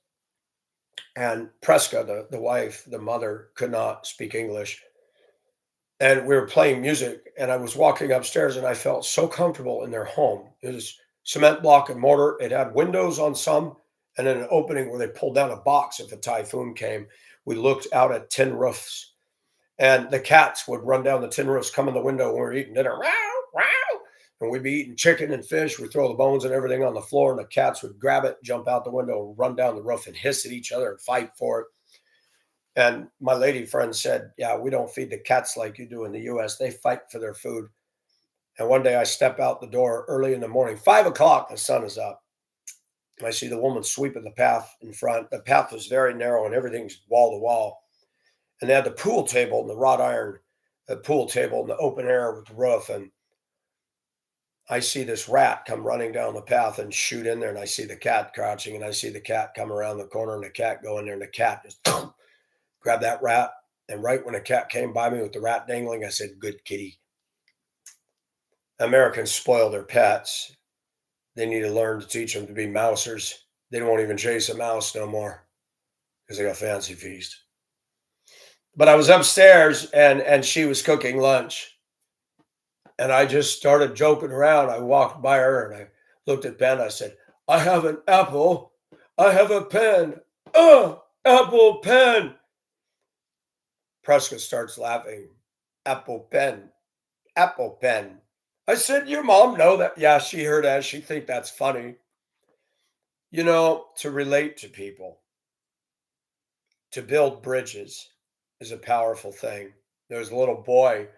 and Preska, the wife, the mother, could not speak English. And we were playing music and I was walking upstairs and I felt so comfortable in their home. It was cement block and mortar. It had windows on some and then an opening where they pulled down a box if a typhoon came. We looked out at tin roofs and the cats would run down the tin roofs, come in the window when we were eating dinner. Wow, wow. And we'd be eating chicken and fish. We'd throw the bones and everything on the floor and the cats would grab it, jump out the window, run down the roof and hiss at each other and fight for it. And my lady friend said, yeah, we don't feed the cats like you do in the US. They fight for their food. And one day I step out the door early in the morning, 5 o'clock, the sun is up. I see the woman sweeping the path in front. The path was very narrow and everything's wall to wall. And they had the pool table and the wrought iron, the pool table in the open air with the roof. And I see this rat come running down the path and shoot in there, and I see the cat crouching, and I see the cat come around the corner, and the cat go in there, and the cat just grab that rat. And right when the cat came by me with the rat dangling, I said, "Good kitty." Americans spoil their pets. They need to learn to teach them to be mousers. They won't even chase a mouse no more because they got fancy feast. But I was upstairs and she was cooking lunch, and I just started joking around. I walked by her and I looked at Ben. I said, "I have an apple. I have a pen. Apple pen." Prescott starts laughing. Apple pen. Apple pen. I said, "Your mom know that?" Yeah, she heard that. She think that's funny. To relate to people, to build bridges is a powerful thing. There's a little boy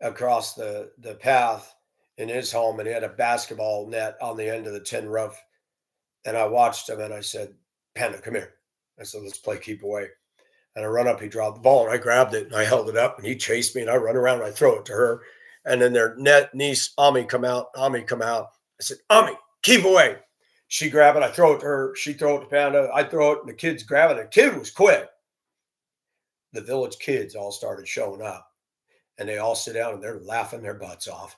across the path in his home, and he had a basketball net on the end of the tin roof. And I watched him and I said, "Panda, come here." I said, "Let's play keep away." And I run up, he dropped the ball, and I grabbed it and I held it up, and he chased me, and I run around and I throw it to her. And then their niece, Ami, come out. Ami, come out. I said, "Ami, keep away." She grab it, I throw it to her. She throw it to Panda. I throw it, and the kids grab it. The kid was quick. The village kids all started showing up, and they all sit down and they're laughing their butts off.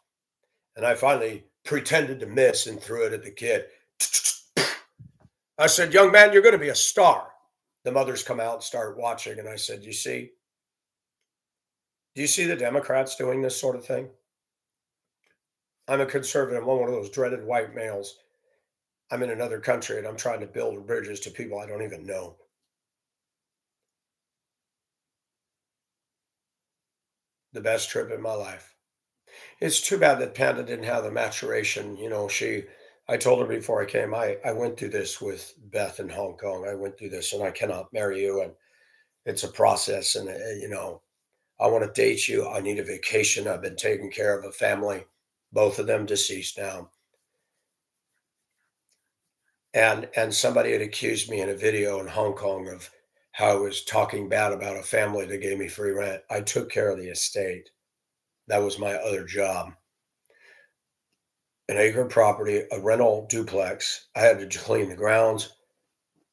And I finally pretended to miss and threw it at the kid. I said, "Young man, you're going to be a star." The mothers come out and start watching. And I said, do you see the Democrats doing this sort of thing? I'm a conservative. I'm one of those dreaded white males. I'm in another country and I'm trying to build bridges to people I don't even know. The best trip in my life. It's too bad that Panda didn't have the maturation. I told her before I came, I went through this with Beth in Hong Kong. I went through this and I cannot marry you. And it's a process. And, I want to date you. I need a vacation. I've been taking care of a family, both of them deceased now. And somebody had accused me in a video in Hong Kong of how I was talking bad about a family that gave me free rent. I took care of the estate. That was my other job. An acre of property, a rental duplex. I had to clean the grounds,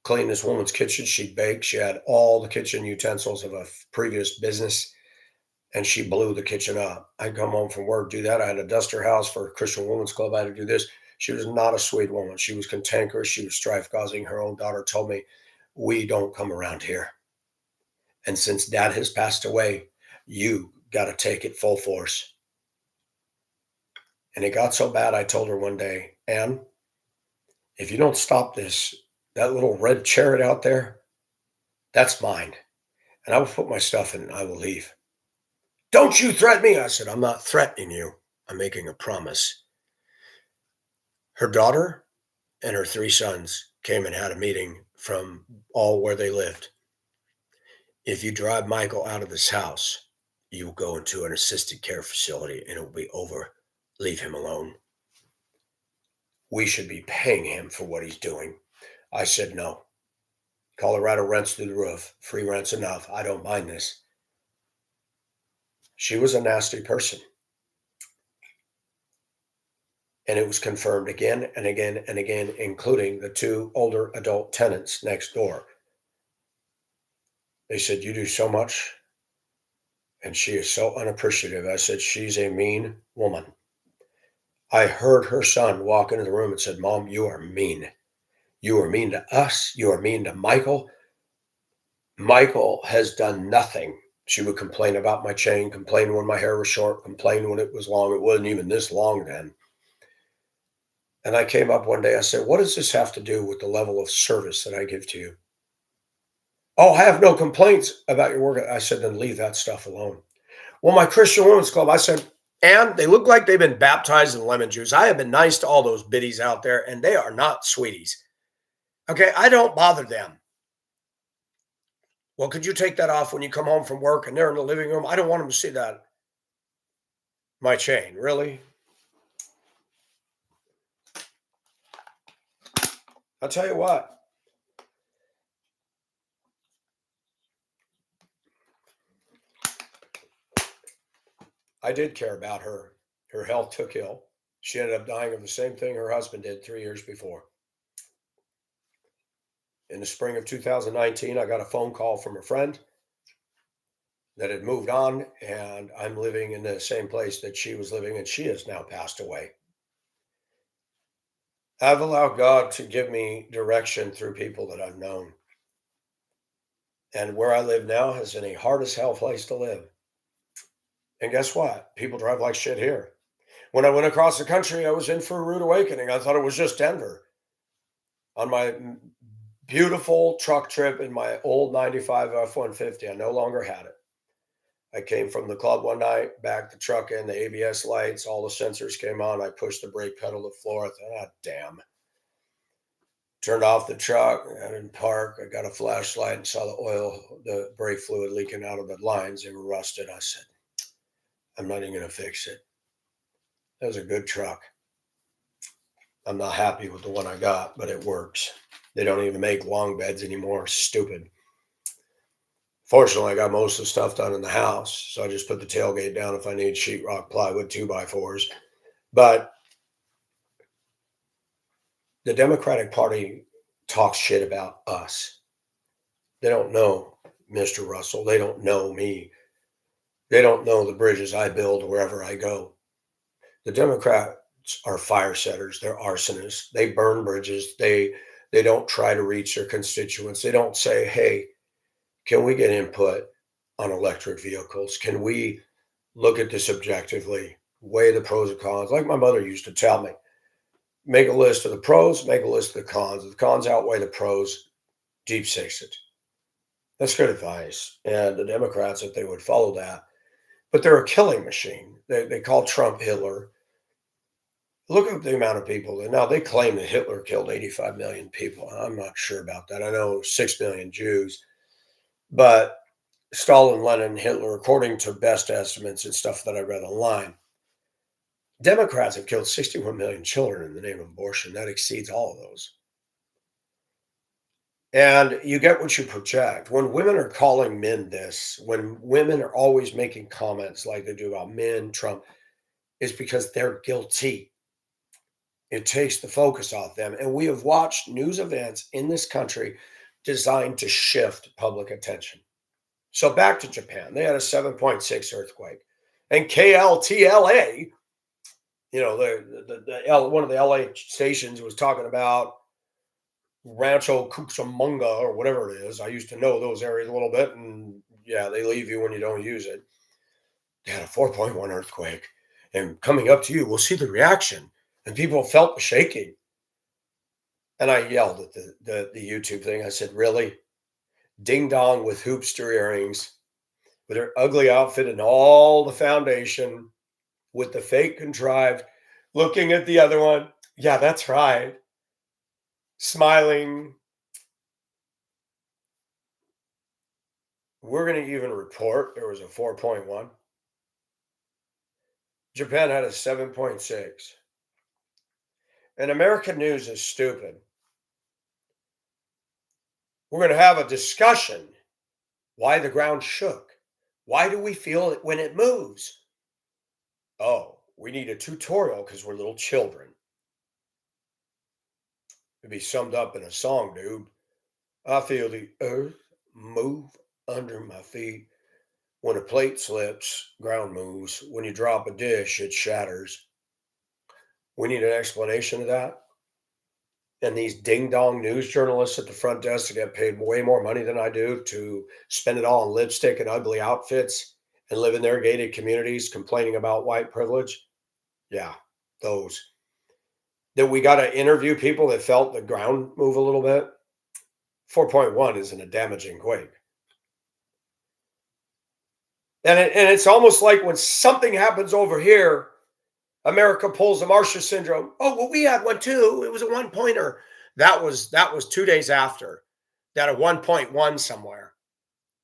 clean this woman's kitchen. She baked. She had all the kitchen utensils of a previous business, and she blew the kitchen up. I'd come home from work, do that. I had to dust her house for a Christian Women's Club. I had to do this. She was not a sweet woman. She was cantankerous. She was strife causing. Her own daughter told me, "We don't come around here. And since dad has passed away, you got to take it full force." And it got so bad, I told her one day, "Ann, if you don't stop this, that little red chariot out there, that's mine. And I will put my stuff in and I will leave." "Don't you threaten me." I said, "I'm not threatening you. I'm making a promise." Her daughter and her three sons came and had a meeting from all where they lived. "If you drive Michael out of this house, you will go into an assisted care facility and it will be over. Leave him alone. We should be paying him for what he's doing." I said, "No. Colorado rents through the roof. Free rent's enough. I don't mind this." She was a nasty person. And it was confirmed again and again and again, including the two older adult tenants next door. They said, "You do so much, and she is so unappreciative." I said, "She's a mean woman." I heard her son walk into the room and said, "Mom, you are mean. You are mean to us. You are mean to Michael. Michael has done nothing." She would complain about my chain, complain when my hair was short, complain when it was long. It wasn't even this long then. And I came up one day, I said, "What does this have to do with the level of service that I give to you?" "Oh, I have no complaints about your work." I said, "Then leave that stuff alone." "Well, my Christian Women's Club." I said, "And they look like they've been baptized in lemon juice. I have been nice to all those biddies out there, and they are not sweeties. Okay, I don't bother them." "Well, could you take that off when you come home from work and they're in the living room? I don't want them to see that." My chain, really? I'll tell you what, I did care about her. Her health took ill. She ended up dying of the same thing her husband did 3 years before. In the spring of 2019, I got a phone call from a friend that had moved on, and I'm living in the same place that she was living, and she has now passed away. I've allowed God to give me direction through people that I've known. And where I live now has been a hard as hell place to live. And guess what? People drive like shit here. When I went across the country, I was in for a rude awakening. I thought it was just Denver. On my beautiful truck trip in my old 95 F-150, I no longer had it. I came from the club one night, backed the truck in, the ABS lights, all the sensors came on. I pushed the brake pedal to the floor. I thought, ah, damn. Turned off the truck. I didn't park. I got a flashlight and saw the oil, the brake fluid leaking out of the lines. They were rusted. I said, I'm not even going to fix it. That was a good truck. I'm not happy with the one I got, but it works. They don't even make long beds anymore. Stupid. Fortunately, I got most of the stuff done in the house. So I just put the tailgate down if I need sheetrock, plywood, 2x4s. But the Democratic Party talks shit about us. They don't know Mr. Russell. They don't know me. They don't know the bridges I build wherever I go. The Democrats are fire setters. They're arsonists. They burn bridges. They don't try to reach their constituents. They don't say, hey, can we get input on electric vehicles? Can we look at this objectively, weigh the pros and cons? Like my mother used to tell me, make a list of the pros, make a list of the cons. If the cons outweigh the pros, deep six it. That's good advice. And the Democrats, if they would follow that, but they're a killing machine. They call Trump Hitler. Look at the amount of people. And now they claim that Hitler killed 85 million people. I'm not sure about that. I know 6 million Jews, but Stalin, Lenin, Hitler, according to best estimates and stuff that I read online, Democrats have killed 61 million children in the name of abortion. That exceeds all of those. And you get what you project. When women are calling men this, when women are always making comments like they do about men, Trump, is because they're guilty. It takes the focus off them. And we have watched news events in this country designed to shift public attention. So back to Japan, they had a 7.6 earthquake. And KLTLA, one of the LA stations was talking about Rancho Cucamonga or whatever it is. I used to know those areas a little bit, and yeah, they leave you when you don't use it. They had a 4.1 earthquake, and coming up to you, we'll see the reaction. And people felt the shaking. And I yelled at the YouTube thing. I said, really? Ding dong with hoopster earrings, with her ugly outfit and all the foundation, with the fake contrived, looking at the other one. Yeah, that's right. Smiling. We're going to even report there was a 4.1. Japan had a 7.6. And American news is stupid. We're going to have a discussion why the ground shook. Why do we feel it when it moves? Oh, we need a tutorial because we're little children. It'd be summed up in a song, dude. I feel the earth move under my feet. When a plate slips, ground moves. When you drop a dish, it shatters. We need an explanation of that. And these ding dong news journalists at the front desk that get paid way more money than I do to spend it all on lipstick and ugly outfits and live in their gated communities complaining about white privilege. Yeah, those. That we got to interview people that felt the ground move a little bit. 4.1 isn't a damaging quake. And it's almost like when something happens over here, America pulls the Marshall syndrome. Oh, well, we had one too. It was a one pointer. That was 2 days after that, a 1.1 somewhere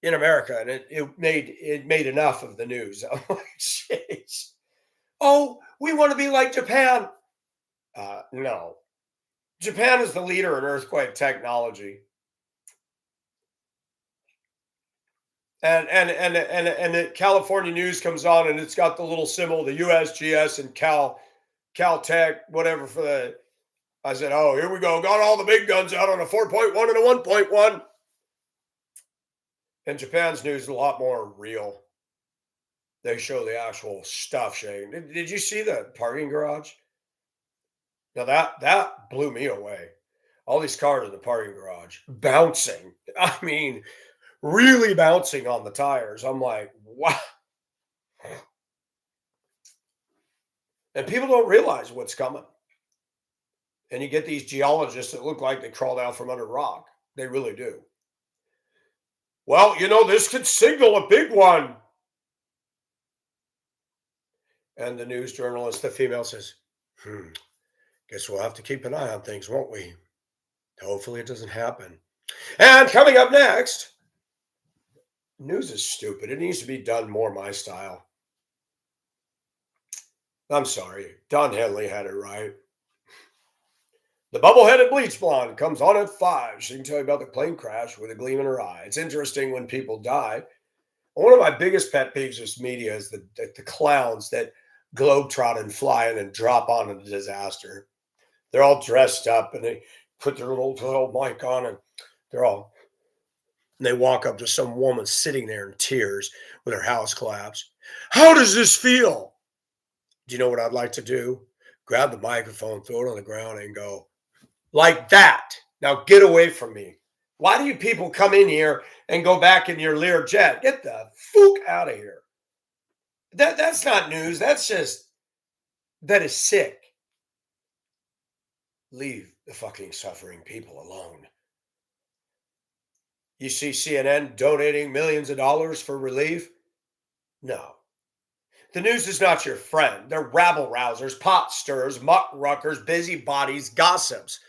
in America, and it made enough of the news. I'm like, jeez. Oh, we want to be like Japan. No, Japan is the leader in earthquake technology. And the California news comes on and it's got the little symbol, the USGS and Cal Caltech, whatever for the. I said, oh, here we go. Got all the big guns out on a 4.1 and a 1.1. And Japan's news is a lot more real. They show the actual stuff, Shane. Did you see the parking garage? Now that blew me away. All these cars in the parking garage bouncing. I mean, really bouncing on the tires. I'm like, wow. And people don't realize what's coming. And you get these geologists that look like they crawled out from under rock. They really do. Well, this could signal a big one. And the news journalist, the female, says, guess we'll have to keep an eye on things, won't we? Hopefully it doesn't happen. And coming up next, news is stupid. It needs to be done more my style. I'm sorry. Don Henley had it right. The bubble-headed bleach blonde comes on at 5. She can tell you about the plane crash with a gleam in her eye. It's interesting when people die. One of my biggest pet peeves with media is the clowns that globetrot and fly in and drop on a disaster. They're all dressed up and they put their little mic on and they walk up to some woman sitting there in tears with her house collapsed. How does this feel? Do you know what I'd like to do? Grab the microphone, throw it on the ground and go, like that. Now get away from me. Why do you people come in here and go back in your Learjet? Get the fuck out of here. That's not news. That is sick. Leave the fucking suffering people alone. You see CNN donating millions of dollars for relief? No. The news is not your friend. They're rabble rousers, pot stirrers, muck ruckers, busybodies, gossips.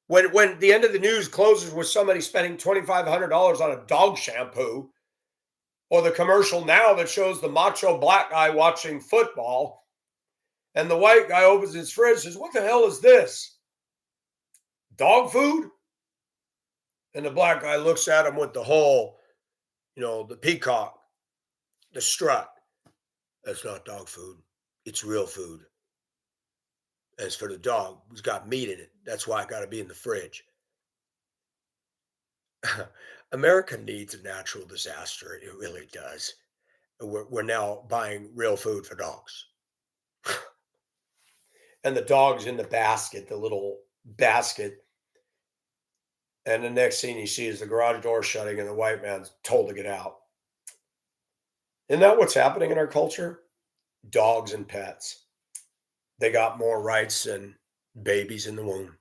When the end of the news closes with somebody spending $2,500 on a dog shampoo, or the commercial now that shows the macho black guy watching football, and the white guy opens his fridge and says, what the hell is this? Dog food? And the black guy looks at him with the whole, the peacock, the strut. That's not dog food. It's real food. As for the dog, it's got meat in it. That's why I got to be in the fridge. America needs a natural disaster. It really does. We're now buying real food for dogs. And the dog's in the basket, the little basket. And the next thing you see is the garage door shutting and the white man's told to get out. Isn't that what's happening in our culture? Dogs and pets. They got more rights than babies in the womb.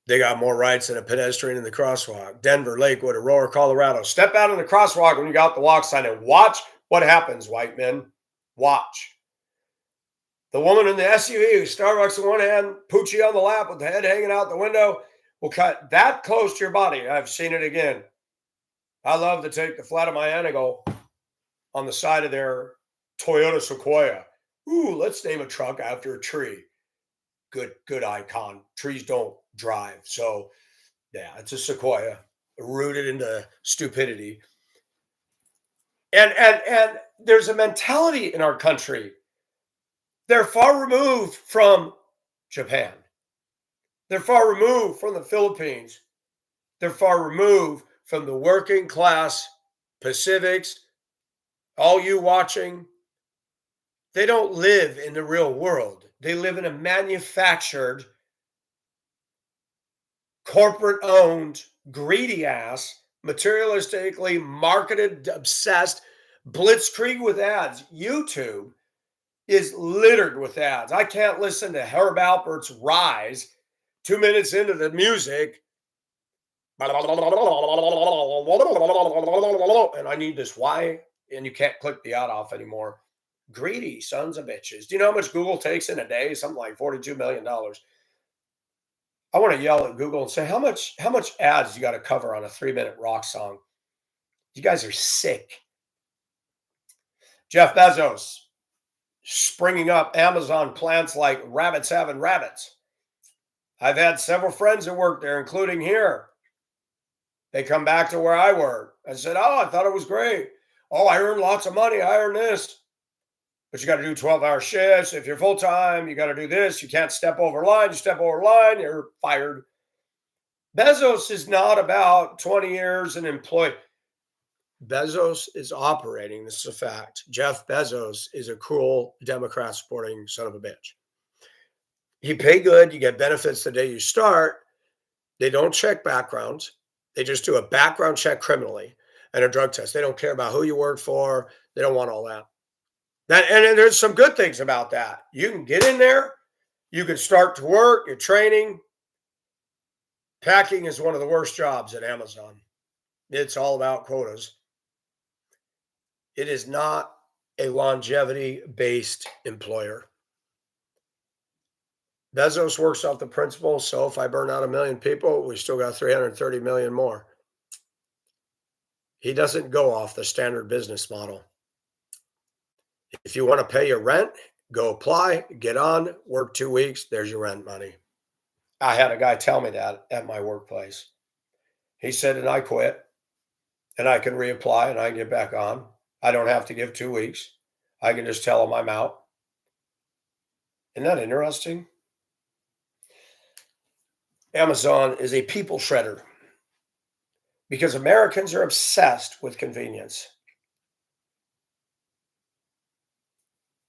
They got more rights than a pedestrian in the crosswalk. Denver, Lakewood, Aurora, Colorado. Step out in the crosswalk when you got the walk sign and watch what happens, white men. Watch. The woman in the SUV, Starbucks in one hand, Poochie on the lap with the head hanging out the window, will cut that close to your body. I've seen it again. I love to take the flat of my hand and go on the side of their Toyota Sequoia. Ooh, let's name a truck after a tree. Good icon. Trees don't drive. So, yeah, it's a Sequoia rooted into stupidity. And there's a mentality in our country. They're far removed from Japan. They're far removed from the Philippines. They're far removed from the working class Pacifics. All you watching, they don't live in the real world. They live in a manufactured, corporate-owned, greedy-ass, materialistically marketed, obsessed, blitzkrieg with ads. YouTube is littered with ads. I can't listen to Herb Alpert's Rise 2 minutes into the music. And I need this. Why? And you can't click the ad off anymore. Greedy sons of bitches. Do you know how much Google takes in a day? Something like $42 million. I want to yell at Google and say, how much ads you got to cover on a 3-minute rock song? You guys are sick. Jeff Bezos springing up Amazon plants like rabbits having rabbits. I've had several friends that work there, including here. They come back to where I work. I said, oh, I thought it was great. Oh, I earned lots of money. I earned this. but you got to do 12-hour shifts. If you're full time, you got to do this. You can't step over line. You step over line, you're fired. Bezos is not about 20 years an employee. Bezos is operating. This is a fact. Jeff Bezos is a cruel Democrat supporting son of a bitch. You pay good, you get benefits the day you start. They don't check backgrounds. They just do a background check criminally and a drug test. They don't care about who you work for. They don't want all that. And there's some good things about that. You can get in there, you can start to work, you're training. Packing is one of the worst jobs at Amazon. It's all about quotas. It is not a longevity based employer. Bezos works off the principle. So if I burn out 1 million people, we still got 330 million more. He doesn't go off the standard business model. If you want to pay your rent, go apply, get on, work 2 weeks. There's your rent money. I had a guy tell me that at my workplace. He said, and I quit and I can reapply and I can get back on. I don't have to give 2 weeks. I can just tell him I'm out. Isn't that interesting? Amazon is a people shredder because Americans are obsessed with convenience.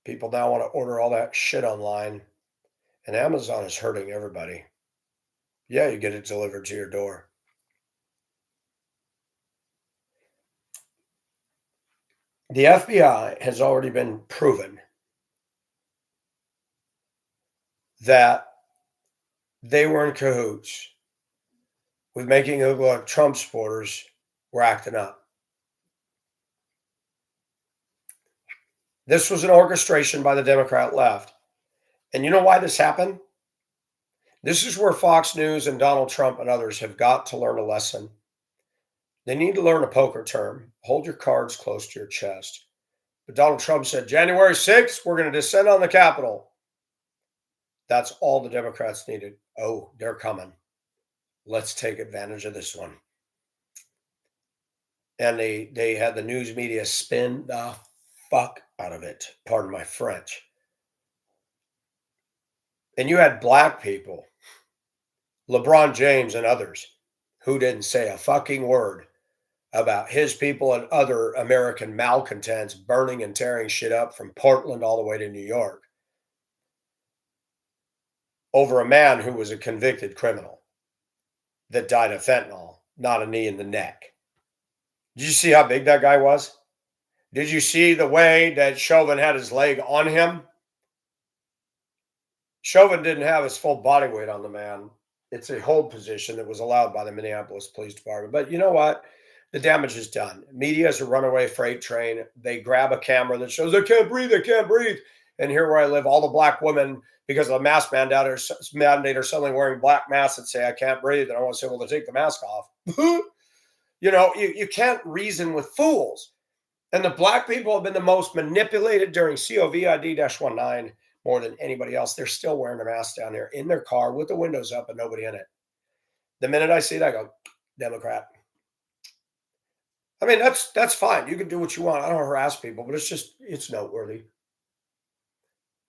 People now want to order all that shit online, and Amazon is hurting everybody. Yeah, you get it delivered to your door. The FBI has already been proven that they were in cahoots with making it look like Trump supporters were acting up. This was an orchestration by the Democrat left. And you know why this happened? This is where Fox News and Donald Trump and others have got to learn a lesson. They need to learn a poker term. Hold your cards close to your chest. But Donald Trump said, January 6th, we're going to descend on the Capitol. That's all the Democrats needed. Oh, they're coming. Let's take advantage of this one. And they had the news media spin the fuck out of it. Pardon my French. And you had black people, LeBron James and others, who didn't say a fucking word about his people and other American malcontents burning and tearing shit up from Portland all the way to New York over a man who was a convicted criminal that died of fentanyl, not a knee in the neck. Did you see how big that guy was? Did you see the way that Chauvin had his leg on him? Chauvin didn't have his full body weight on the man. It's a hold position that was allowed by the Minneapolis Police Department. But you know what? The damage is done. Media is a runaway freight train. They grab a camera that shows, I can't breathe, I can't breathe. And here where I live, all the black women, because of the mask mandate, are suddenly wearing black masks that say, I can't breathe. And I want to say, well, to take the mask off. You can't reason with fools. And the black people have been the most manipulated during COVID-19 more than anybody else. They're still wearing their masks down there in their car with the windows up and nobody in it. The minute I see it, I go, Democrat. I mean, that's fine. You can do what you want. I don't harass people, but it's noteworthy.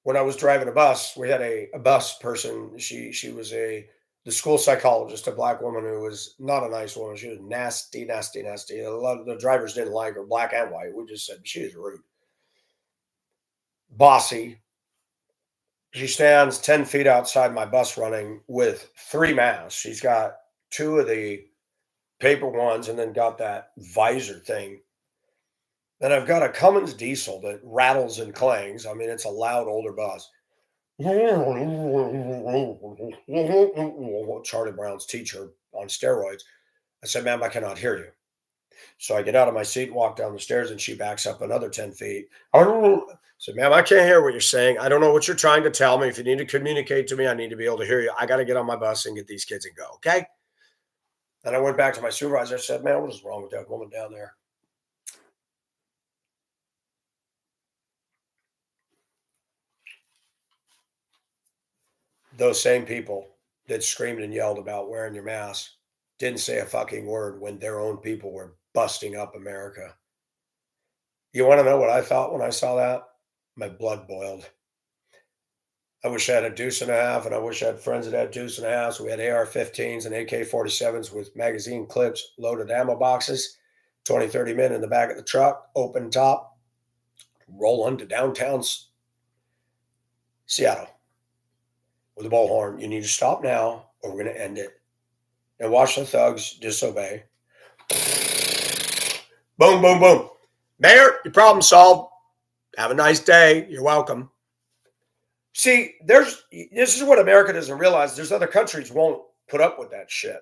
When I was driving a bus, we had a bus person. She was the school psychologist, a black woman who was not a nice woman. She was nasty, nasty, nasty. A lot of the drivers didn't like her, black and white. We just said she is rude. Bossy. She stands 10 feet outside my bus running with 3 masks. She's got 2 of the paper ones and then got that visor thing. And I've got a Cummins diesel that rattles and clangs. I mean, it's a loud older bus. Charlie Brown's teacher on steroids. I said, ma'am, I cannot hear you. So I get out of my seat and walk down the stairs, and she backs up another 10 feet. I said, ma'am, I can't hear what you're saying. I don't know what you're trying to tell me. If you need to communicate to me, I need to be able to hear you. I got to get on my bus and get these kids and go. Okay. And I went back to my supervisor. I said, man, what is wrong with that woman down there? Those same people that screamed and yelled about wearing your mask didn't say a fucking word when their own people were busting up America. You want to know what I thought when I saw that? My blood boiled. I wish I had a deuce and a half, and I wish I had friends that had deuce and a half. So we had AR-15s and AK-47s with magazine clips, loaded ammo boxes, 20, 30 men in the back of the truck, open top, rolling to downtown Seattle with a bullhorn. You need to stop now, or we're going to end it. And watch the thugs disobey. Boom, boom, boom. Mayor, your problem solved. Have a nice day. You're welcome. See, this is what America doesn't realize. There's other countries won't put up with that shit.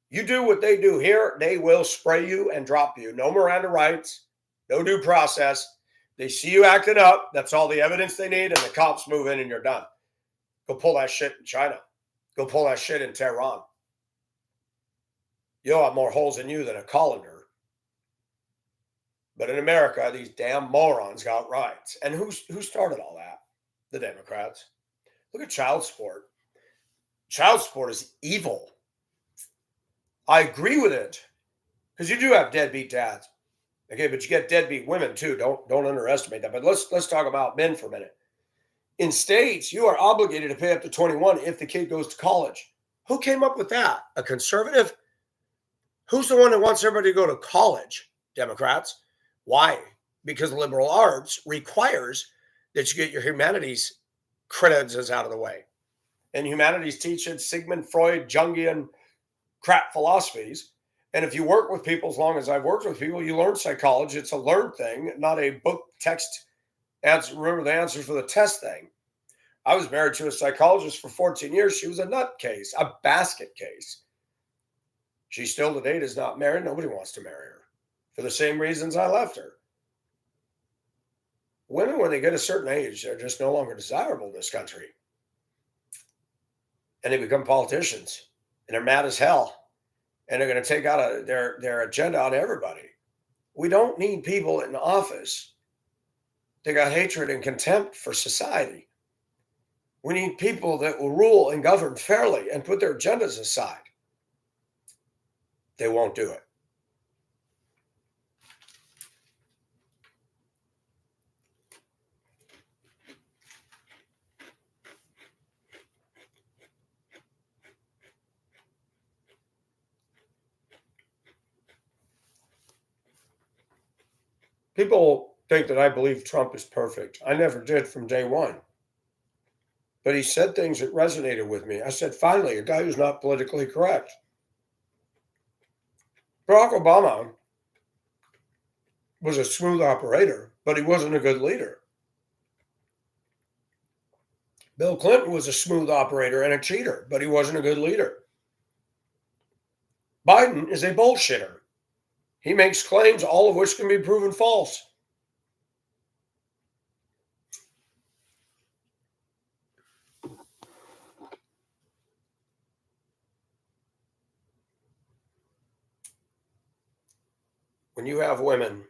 You do what they do here, they will spray you and drop you. No Miranda rights, no due process. They see you acting up. That's all the evidence they need, and the cops move in and you're done. Go pull that shit in China. Go pull that shit in Tehran. You'll have more holes in you than a colander. But in America, these damn morons got rights. And who started all that? The Democrats. Look at child support. Child support is evil. I agree with it. Because you do have deadbeat dads. Okay, but you get deadbeat women too. Don't underestimate that. But let's talk about men for a minute. In states, you are obligated to pay up to 21 if the kid goes to college. Who came up with that? A conservative? Who's the one that wants everybody to go to college? Democrats. Why? Because liberal arts requires that you get your humanities credits out of the way. And humanities teaches Sigmund Freud, Jungian crap philosophies. And if you work with people, as long as I've worked with people, you learn psychology. It's a learned thing, not a book text answer. Remember the answers for the test thing. I was married to a psychologist for 14 years. She was a nutcase, a basket case. She still to date is not married. Nobody wants to marry her for the same reasons I left her. Women, when they get a certain age, they're just no longer desirable in this country. And they become politicians. And they're mad as hell. And they're going to take out their agenda on everybody. We don't need people in office that got hatred and contempt for society. We need people that will rule and govern fairly and put their agendas aside. They won't do it. People think that I believe Trump is perfect. I never did from day one. But he said things that resonated with me. I said, finally, a guy who's not politically correct. Barack Obama was a smooth operator, but he wasn't a good leader. Bill Clinton was a smooth operator and a cheater, but he wasn't a good leader. Biden is a bullshitter. He makes claims, all of which can be proven false. When you have women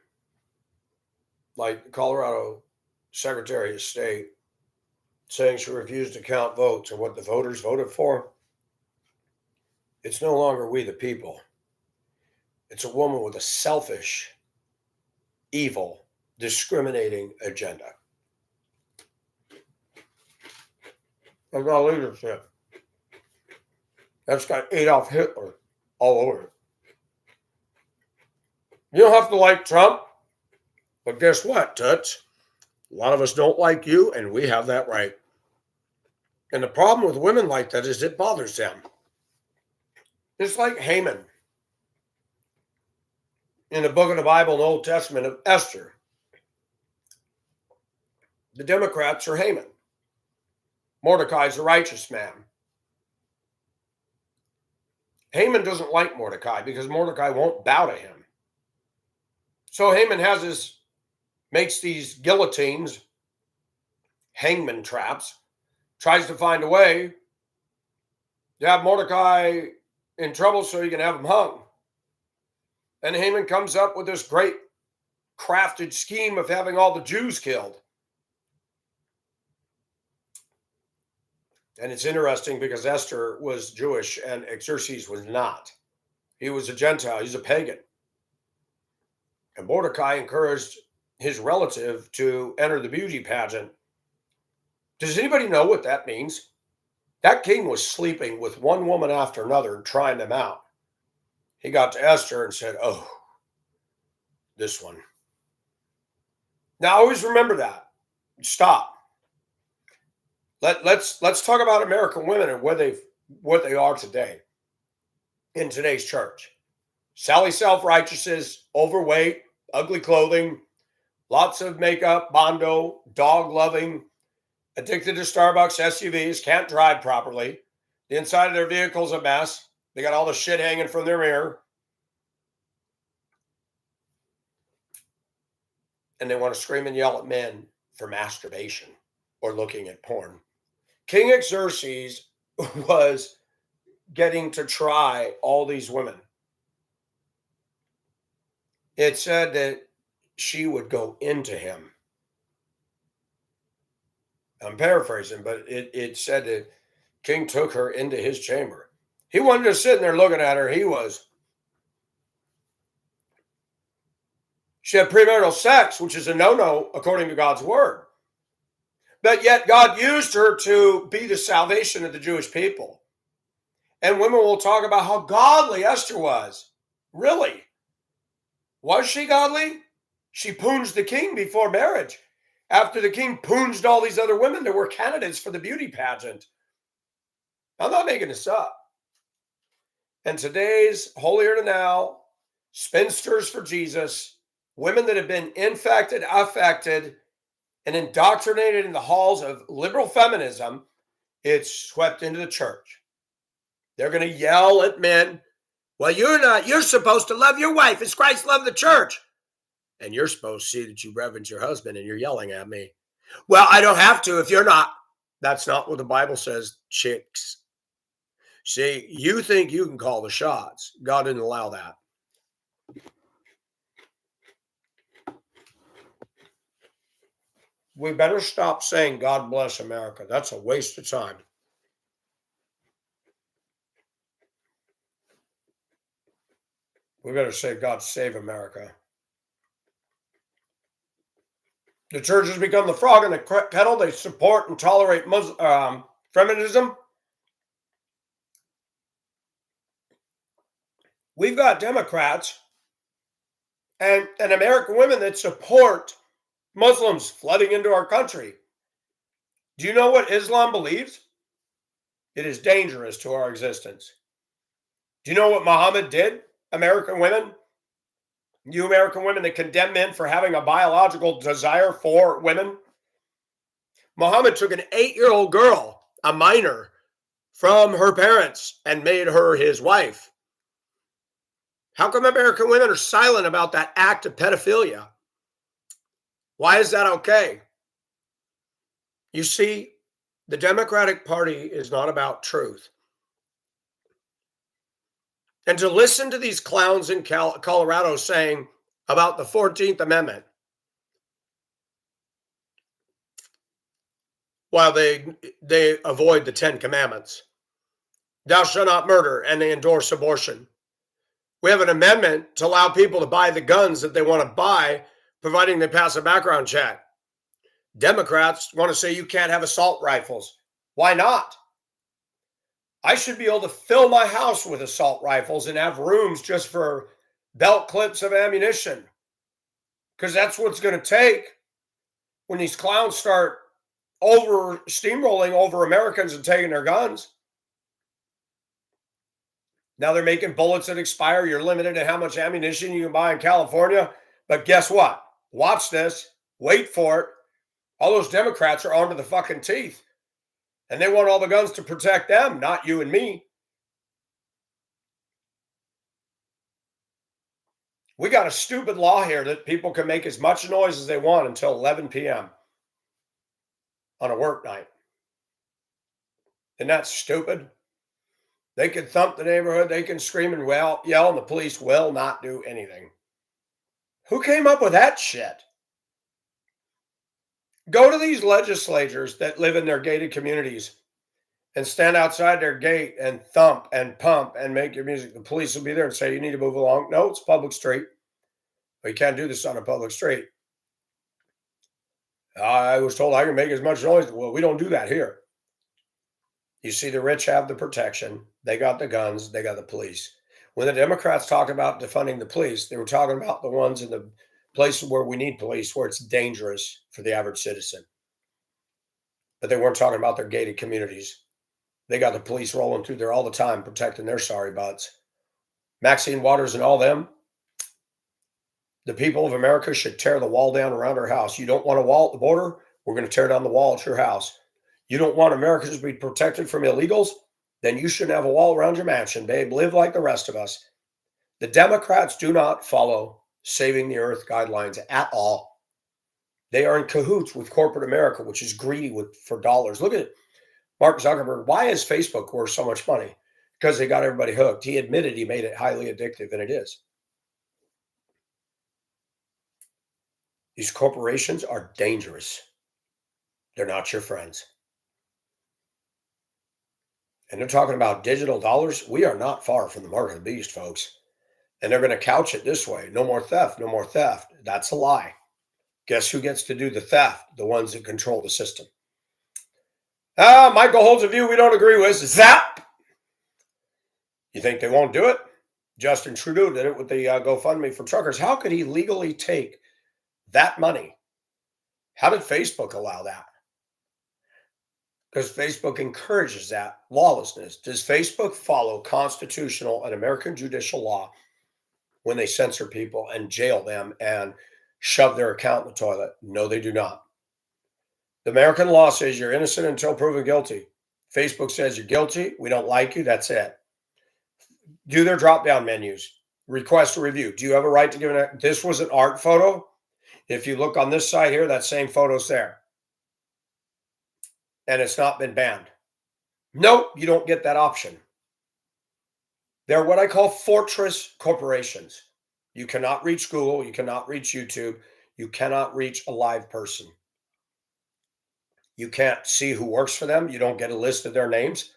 like the Colorado Secretary of State saying she refused to count votes and what the voters voted for, it's no longer we the people. It's a woman with a selfish, evil, discriminating agenda. That's not leadership. That's got Adolf Hitler all over it. You don't have to like Trump, but guess what, Toots? A lot of us don't like you, and we have that right. And the problem with women like that is it bothers them. It's like Haman in the book of the Bible in the Old Testament of Esther. The Democrats are Haman. Mordecai's a righteous man. Haman doesn't like Mordecai because Mordecai won't bow to him. So Haman makes these guillotines, hangman traps, tries to find a way to have Mordecai in trouble so he can have him hung. And Haman comes up with this great crafted scheme of having all the Jews killed. And it's interesting because Esther was Jewish and Xerxes was not. He was a Gentile. He's a pagan. And Mordecai encouraged his relative to enter the beauty pageant. Does anybody know what that means? That king was sleeping with one woman after another and trying them out. He got to Esther and said, "Oh, this one." Now always remember that. Stop. Let's talk about American women and what they are today in today's church. Sally self-righteous, overweight, ugly clothing, lots of makeup, bondo, dog loving, addicted to Starbucks SUVs, can't drive properly. The inside of their vehicle's a mess. They got all the shit hanging from their mirror. And they want to scream and yell at men for masturbation or looking at porn. King Xerxes was getting to try all these women. It said that she would go into him. I'm paraphrasing, but it said that King took her into his chamber. He wasn't just sitting there looking at her. She had premarital sex, which is a no-no according to God's word. But yet God used her to be the salvation of the Jewish people. And women will talk about how godly Esther was. Really? Was she godly? She poonged the king before marriage. After the king poonged all these other women that were candidates for the beauty pageant. I'm not making this up. And today's holier than thou, spinsters for Jesus, women that have been infected, affected, and indoctrinated in the halls of liberal feminism, it's swept into the church. They're going to yell at men. Well, you're supposed to love your wife as Christ loved the church. And you're supposed to see that you reverence your husband, and you're yelling at me. Well, I don't have to if you're not. That's not what the Bible says, chicks. See, you think you can call the shots. God didn't allow that. We better stop saying God bless America. That's a waste of time. We better say God save America. The church has become the frog in the kettle. They support and tolerate feminism. We've got Democrats and American women that support Muslims flooding into our country. Do you know what Islam believes? It is dangerous to our existence. Do you know what Muhammad did, American women? You American women that condemn men for having a biological desire for women? Muhammad took an 8-year-old girl, a minor, from her parents and made her his wife. How come American women are silent about that act of pedophilia? Why is that okay? You see, the Democratic Party is not about truth. And to listen to these clowns in Colorado saying about the 14th Amendment, while they avoid the 10 Commandments, thou shalt not murder, and they endorse abortion. We have an amendment to allow people to buy the guns that they want to buy, providing they pass a background check. Democrats want to say you can't have assault rifles. Why not? I should be able to fill my house with assault rifles and have rooms just for belt clips of ammunition. Because that's what it's going to take when these clowns start steamrolling over Americans and taking their guns. Now they're making bullets that expire. You're limited to how much ammunition you can buy in California. But guess what? Watch this. Wait for it. All those Democrats are armed to the fucking teeth. And they want all the guns to protect them, not you and me. We got a stupid law here that people can make as much noise as they want until 11 p.m. on a work night. Isn't that stupid? They can thump the neighborhood, they can scream and yell, and the police will not do anything. Who came up with that shit? Go to these legislators that live in their gated communities and stand outside their gate and thump and pump and make your music. The police will be there and say, you need to move along. No, it's a public street. But you can't do this on a public street. I was told I can make as much noise. Well, we don't do that here. You see, the rich have the protection. They got the guns. They got the police. When the Democrats talked about defunding the police, they were talking about the ones in the places where we need police, where it's dangerous for the average citizen. But they weren't talking about their gated communities. They got the police rolling through there all the time, protecting their sorry butts. Maxine Waters and all them, the people of America should tear the wall down around our house. You don't want a wall at the border? We're going to tear down the wall at your house. You don't want Americans to be protected from illegals? Then you shouldn't have a wall around your mansion, babe. Live like the rest of us. The Democrats do not follow saving the earth guidelines at all. They are in cahoots with corporate America, which is greedy for dollars. Look at Mark Zuckerberg. Why is Facebook worth so much money? Because they got everybody hooked. He admitted he made it highly addictive, and it is. These corporations are dangerous. They're not your friends. And they're talking about digital dollars. We are not far from the mark of the beast, folks. And they're going to couch it this way: no more theft, no more theft. That's a lie. Guess who gets to do the theft? The ones that control the system. Michael holds a view we don't agree with. Zap! You think they won't do it? Justin Trudeau did it with the GoFundMe for truckers. How could he legally take that money? How did Facebook allow that? Because Facebook encourages that lawlessness. Does Facebook follow constitutional and American judicial law when they censor people and jail them and shove their account in the toilet? No, they do not. The American law says you're innocent until proven guilty. Facebook says you're guilty. We don't like you. That's it. Do their drop-down menus. Request a review. Do you have a right to give it? This was an art photo. If you look on this side here, that same photo's there. And it's not been banned. Nope, you don't get that option. They're what I call fortress corporations. You cannot reach Google. You cannot reach YouTube. You cannot reach a live person. You can't see who works for them. You don't get a list of their names.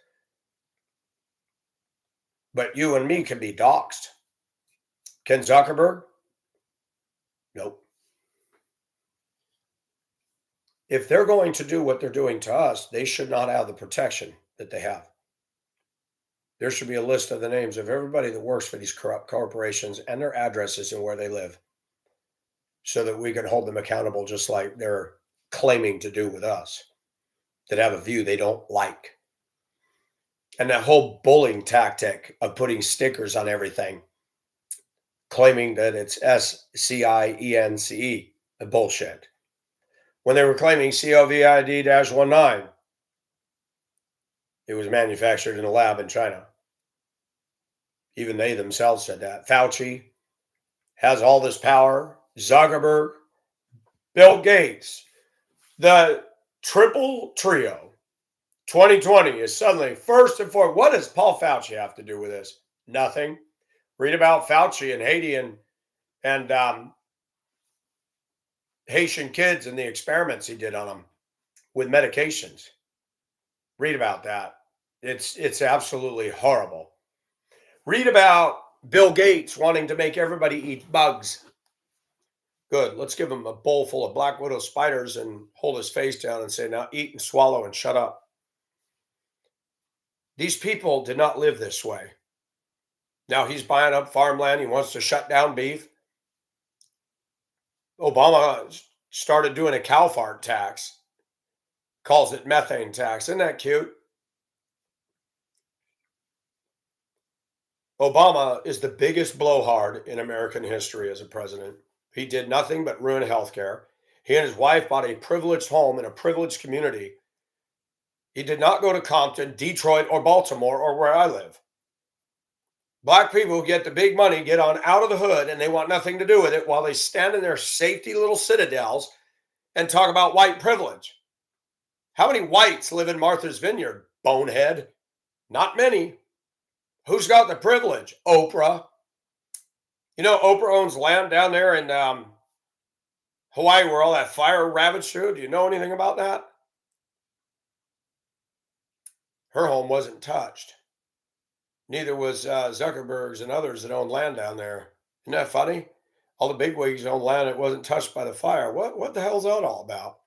But you and me can be doxxed. Ken Zuckerberg? Nope. If they're going to do what they're doing to us, they should not have the protection that they have. There should be a list of the names of everybody that works for these corrupt corporations and their addresses and where they live, so that we can hold them accountable, just like they're claiming to do with us, that have a view they don't like. And that whole bullying tactic of putting stickers on everything, claiming that it's SCIENCE, a bullshit. When they were claiming COVID-19, it was manufactured in a lab in China. Even they themselves said that. Fauci has all this power. Zuckerberg, Bill Gates, the triple trio. 2020 is suddenly first and foremost. What does Paul Fauci have to do with this? Nothing. Read about Fauci and Haiti and Haitian kids and the experiments he did on them with medications. Read about that. It's absolutely horrible. Read about Bill Gates wanting to make everybody eat bugs. Good. Let's give him a bowl full of black widow spiders and hold his face down and say, now eat and swallow and shut up. These people did not live this way. Now he's buying up farmland. He wants to shut down beef. Obama started doing a cow fart tax, calls it methane tax. Isn't that cute? Obama is the biggest blowhard in American history as a president. He did nothing but ruin healthcare. He and his wife bought a privileged home in a privileged community. He did not go to Compton, Detroit, or Baltimore, or where I live. Black people who get the big money get on out of the hood and they want nothing to do with it while they stand in their safety little citadels and talk about white privilege. How many whites live in Martha's Vineyard, bonehead? Not many. Who's got the privilege? Oprah. You know, Oprah owns land down there in Hawaii where all that fire ravaged through. Do you know anything about that? Her home wasn't touched. Neither was Zuckerberg's and others that own land down there. Isn't that funny? All the bigwigs own land that wasn't touched by the fire. What the hell's that all about?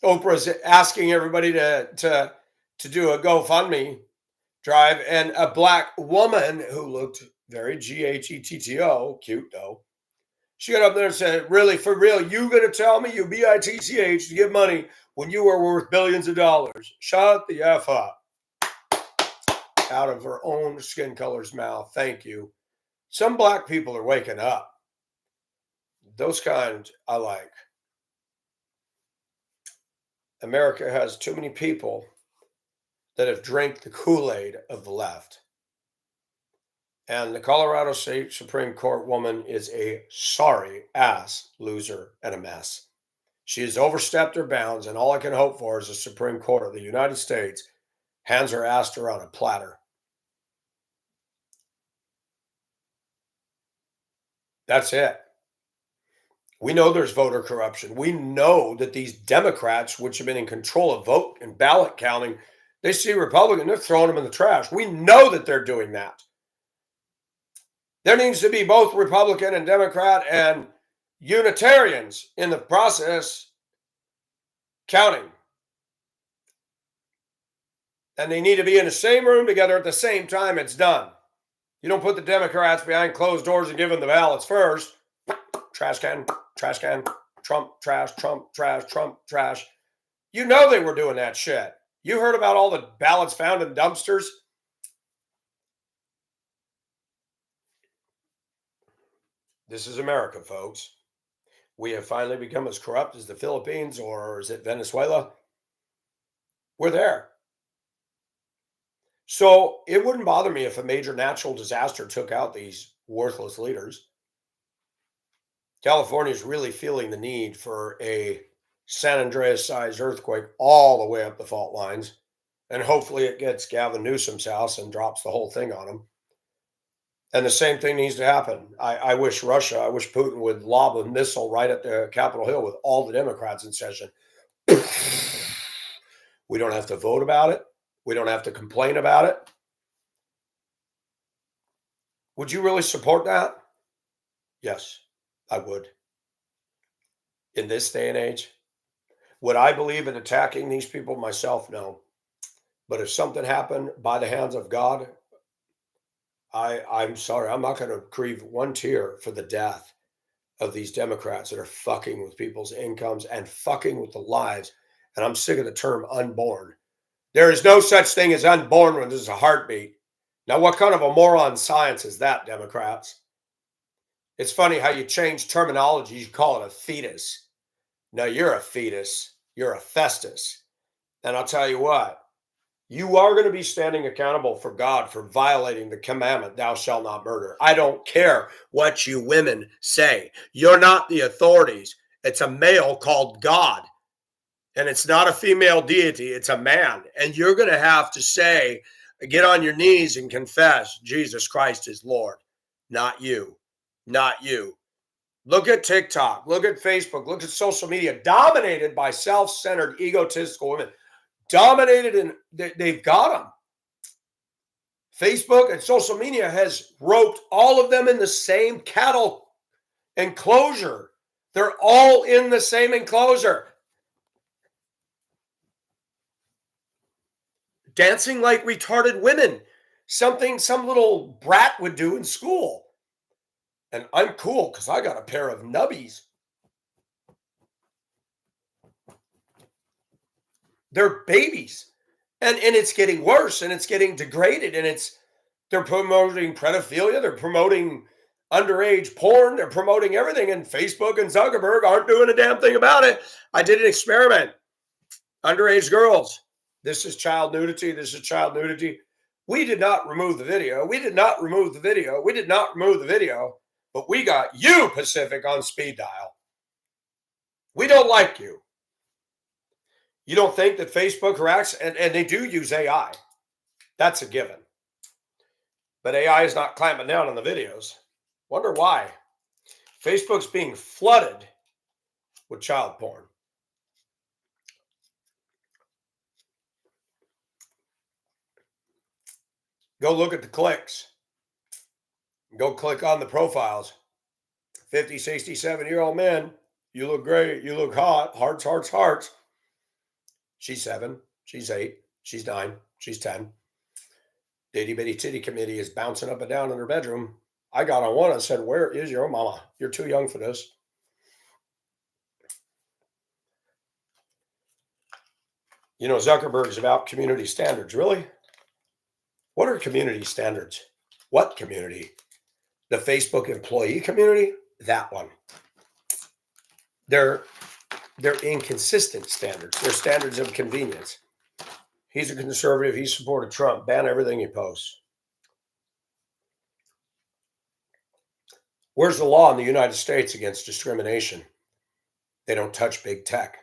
Oprah's asking everybody to do a GoFundMe drive, and a black woman who looked very GHETTO, cute though, she got up there and said, "Really, for real, you gonna tell me you BITCH to give money when you were worth billions of dollars? Shut the F up." Out of her own skin color's mouth. Thank you. Some black people are waking up. Those kind I like. America has too many people that have drank the Kool-Aid of the left. And the Colorado State Supreme Court woman is a sorry ass loser and a mess. She has overstepped her bounds, and all I can hope for is the Supreme Court of the United States hands her ass to her on a platter. That's it. We know there's voter corruption. We know that these Democrats, which have been in control of vote and ballot counting, they see Republican, they're throwing them in the trash. We know that they're doing that. There needs to be both Republican and Democrat and Unitarians in the process counting. And they need to be in the same room together at the same time. It's done. You don't put the Democrats behind closed doors and give them the ballots first. Trash can, Trump, trash, Trump, trash, Trump, trash. You know they were doing that shit. You heard about all the ballots found in dumpsters? This is America, folks. We have finally become as corrupt as the Philippines, or is it Venezuela? We're there. So it wouldn't bother me if a major natural disaster took out these worthless leaders. California is really feeling the need for a San Andreas sized earthquake all the way up the fault lines. And hopefully it gets Gavin Newsom's house and drops the whole thing on him. And the same thing needs to happen. I wish Putin would lob a missile right at the Capitol Hill with all the Democrats in session. We don't have to vote about it. We don't have to complain about it. Would you really support that? Yes, I would. In this day and age, would I believe in attacking these people myself? No. But if something happened by the hands of God, I'm sorry, I'm not going to grieve one tear for the death of these Democrats that are fucking with people's incomes and fucking with the lives. And I'm sick of the term unborn. There is no such thing as unborn when there's a heartbeat. Now, what kind of a moron science is that, Democrats? It's funny how you change terminology. You call it a fetus. No, you're a fetus. You're a festus. And I'll tell you what, you are going to be standing accountable for God for violating the commandment, thou shalt not murder. I don't care what you women say. You're not the authorities. It's a male called God. And it's not a female deity. It's a man. And you're going to have to say, get on your knees and confess Jesus Christ is Lord. Not you. Not you. Look at TikTok. Look at Facebook. Look at social media dominated by self-centered, egotistical women. Dominated, and they've got them. Facebook and social media has roped all of them in the same cattle enclosure. They're all in the same enclosure. Dancing like retarded women. Something some little brat would do in school. And I'm cool because I got a pair of nubbies. They're babies. And it's getting worse, and it's getting degraded, and they're promoting pedophilia, they're promoting underage porn, they're promoting everything, and Facebook and Zuckerberg aren't doing a damn thing about it. I did an experiment. Underage girls. This is child nudity. This is child nudity. We did not remove the video. We did not remove the video. We did not remove the video, but we got you, Pacific, on speed dial. We don't like you. You don't think that Facebook hacks, and they do use AI. That's a given. But AI is not clamping down on the videos. Wonder why. Facebook's being flooded with child porn. Go look at the clicks. Go click on the profiles. 50, 60, 70-year-old men. You look great. You look hot. Hearts, hearts, hearts. She's 7. She's 8. She's 9. She's 10. The itty bitty titty committee is bouncing up and down in her bedroom. I got on one and said, "Where is your mama? You're too young for this." You know, Zuckerberg's about community standards. Really? What are community standards? What community? The Facebook employee community? That one. They're inconsistent standards. They're standards of convenience. He's a conservative. He supported Trump. Ban everything he posts. Where's the law in the United States against discrimination? They don't touch big tech.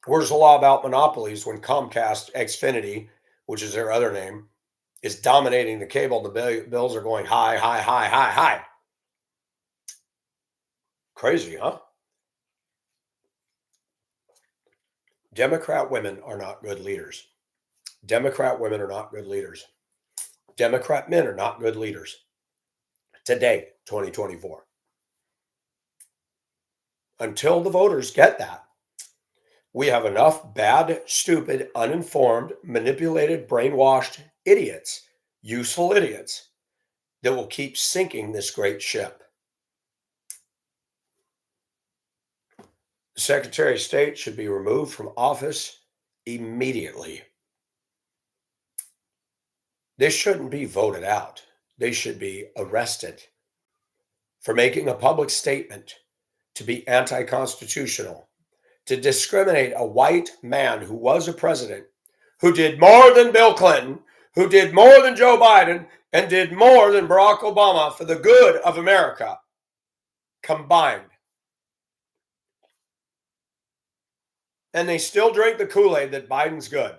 Where's the law about monopolies when Comcast, Xfinity, which is their other name, is dominating the cable? The bills are going high, high, high, high, high. Crazy, huh? Democrat women are not good leaders. Democrat women are not good leaders. Democrat men are not good leaders. Today, 2024. Until the voters get that, we have enough bad, stupid, uninformed, manipulated, brainwashed idiots, useful idiots, that will keep sinking this great ship. The Secretary of State should be removed from office immediately. They shouldn't be voted out. They should be arrested for making a public statement to be anti-constitutional, to discriminate a white man who was a president, who did more than Bill Clinton, who did more than Joe Biden, and did more than Barack Obama for the good of America combined. And they still drink the Kool-Aid that Biden's good.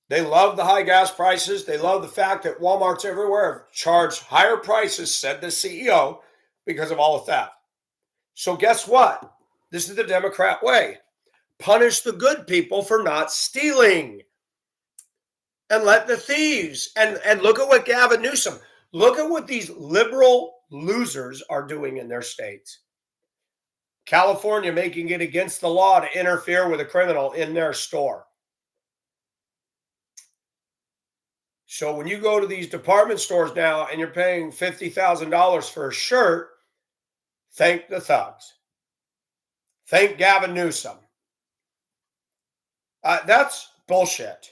They love the high gas prices. They love the fact that Walmarts everywhere have charged higher prices, said the CEO, because of all the theft. So guess what? This is the Democrat way. Punish the good people for not stealing. And let the thieves. And look at what Gavin Newsom, look at what these liberal losers are doing in their states. California making it against the law to interfere with a criminal in their store. So when you go to these department stores now and you're paying $50,000 for a shirt, thank the thugs. Thank Gavin Newsom. That's bullshit.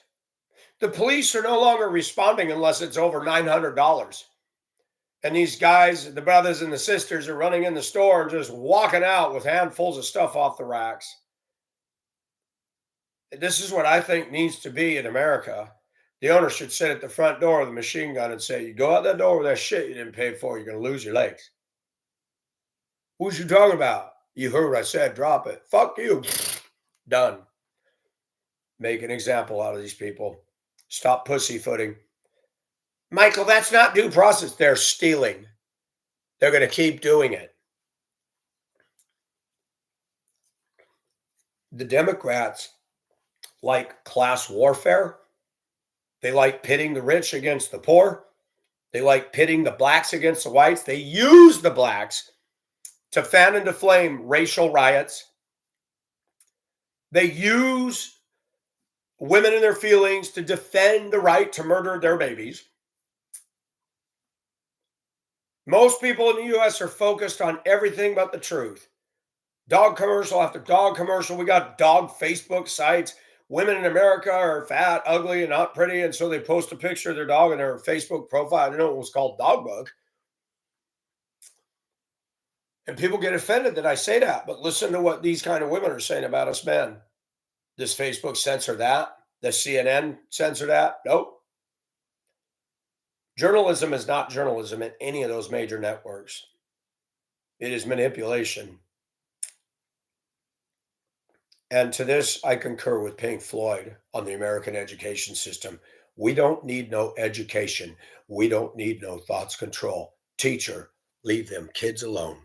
The police are no longer responding unless it's over $900. And these guys, the brothers and the sisters, are running in the store and just walking out with handfuls of stuff off the racks. This is what I think needs to be in America. The owner should sit at the front door with a machine gun and say, "You go out that door with that shit you didn't pay for, you're going to lose your legs." "Who's you talking about?" "You heard what I said, drop it." "Fuck you." Done. Make an example out of these people. Stop pussyfooting. "Michael, that's not due process." They're stealing. They're going to keep doing it. The Democrats like class warfare. They like pitting the rich against the poor. They like pitting the blacks against the whites. They use the blacks to fan into flame racial riots. They use women and their feelings to defend the right to murder their babies. Most people in the U.S. are focused on everything but the truth. Dog commercial after dog commercial. We got dog Facebook sites. Women in America are fat, ugly, and not pretty, and so they post a picture of their dog in their Facebook profile. I didn't know it was called Dog Bug. And people get offended that I say that, but listen to what these kind of women are saying about us men. Does Facebook censor that? Does CNN censor that? Nope. Journalism is not journalism in any of those major networks. It is manipulation. And to this, I concur with Pink Floyd on the American education system. We don't need no education. We don't need no thoughts control. Teacher, leave them kids alone.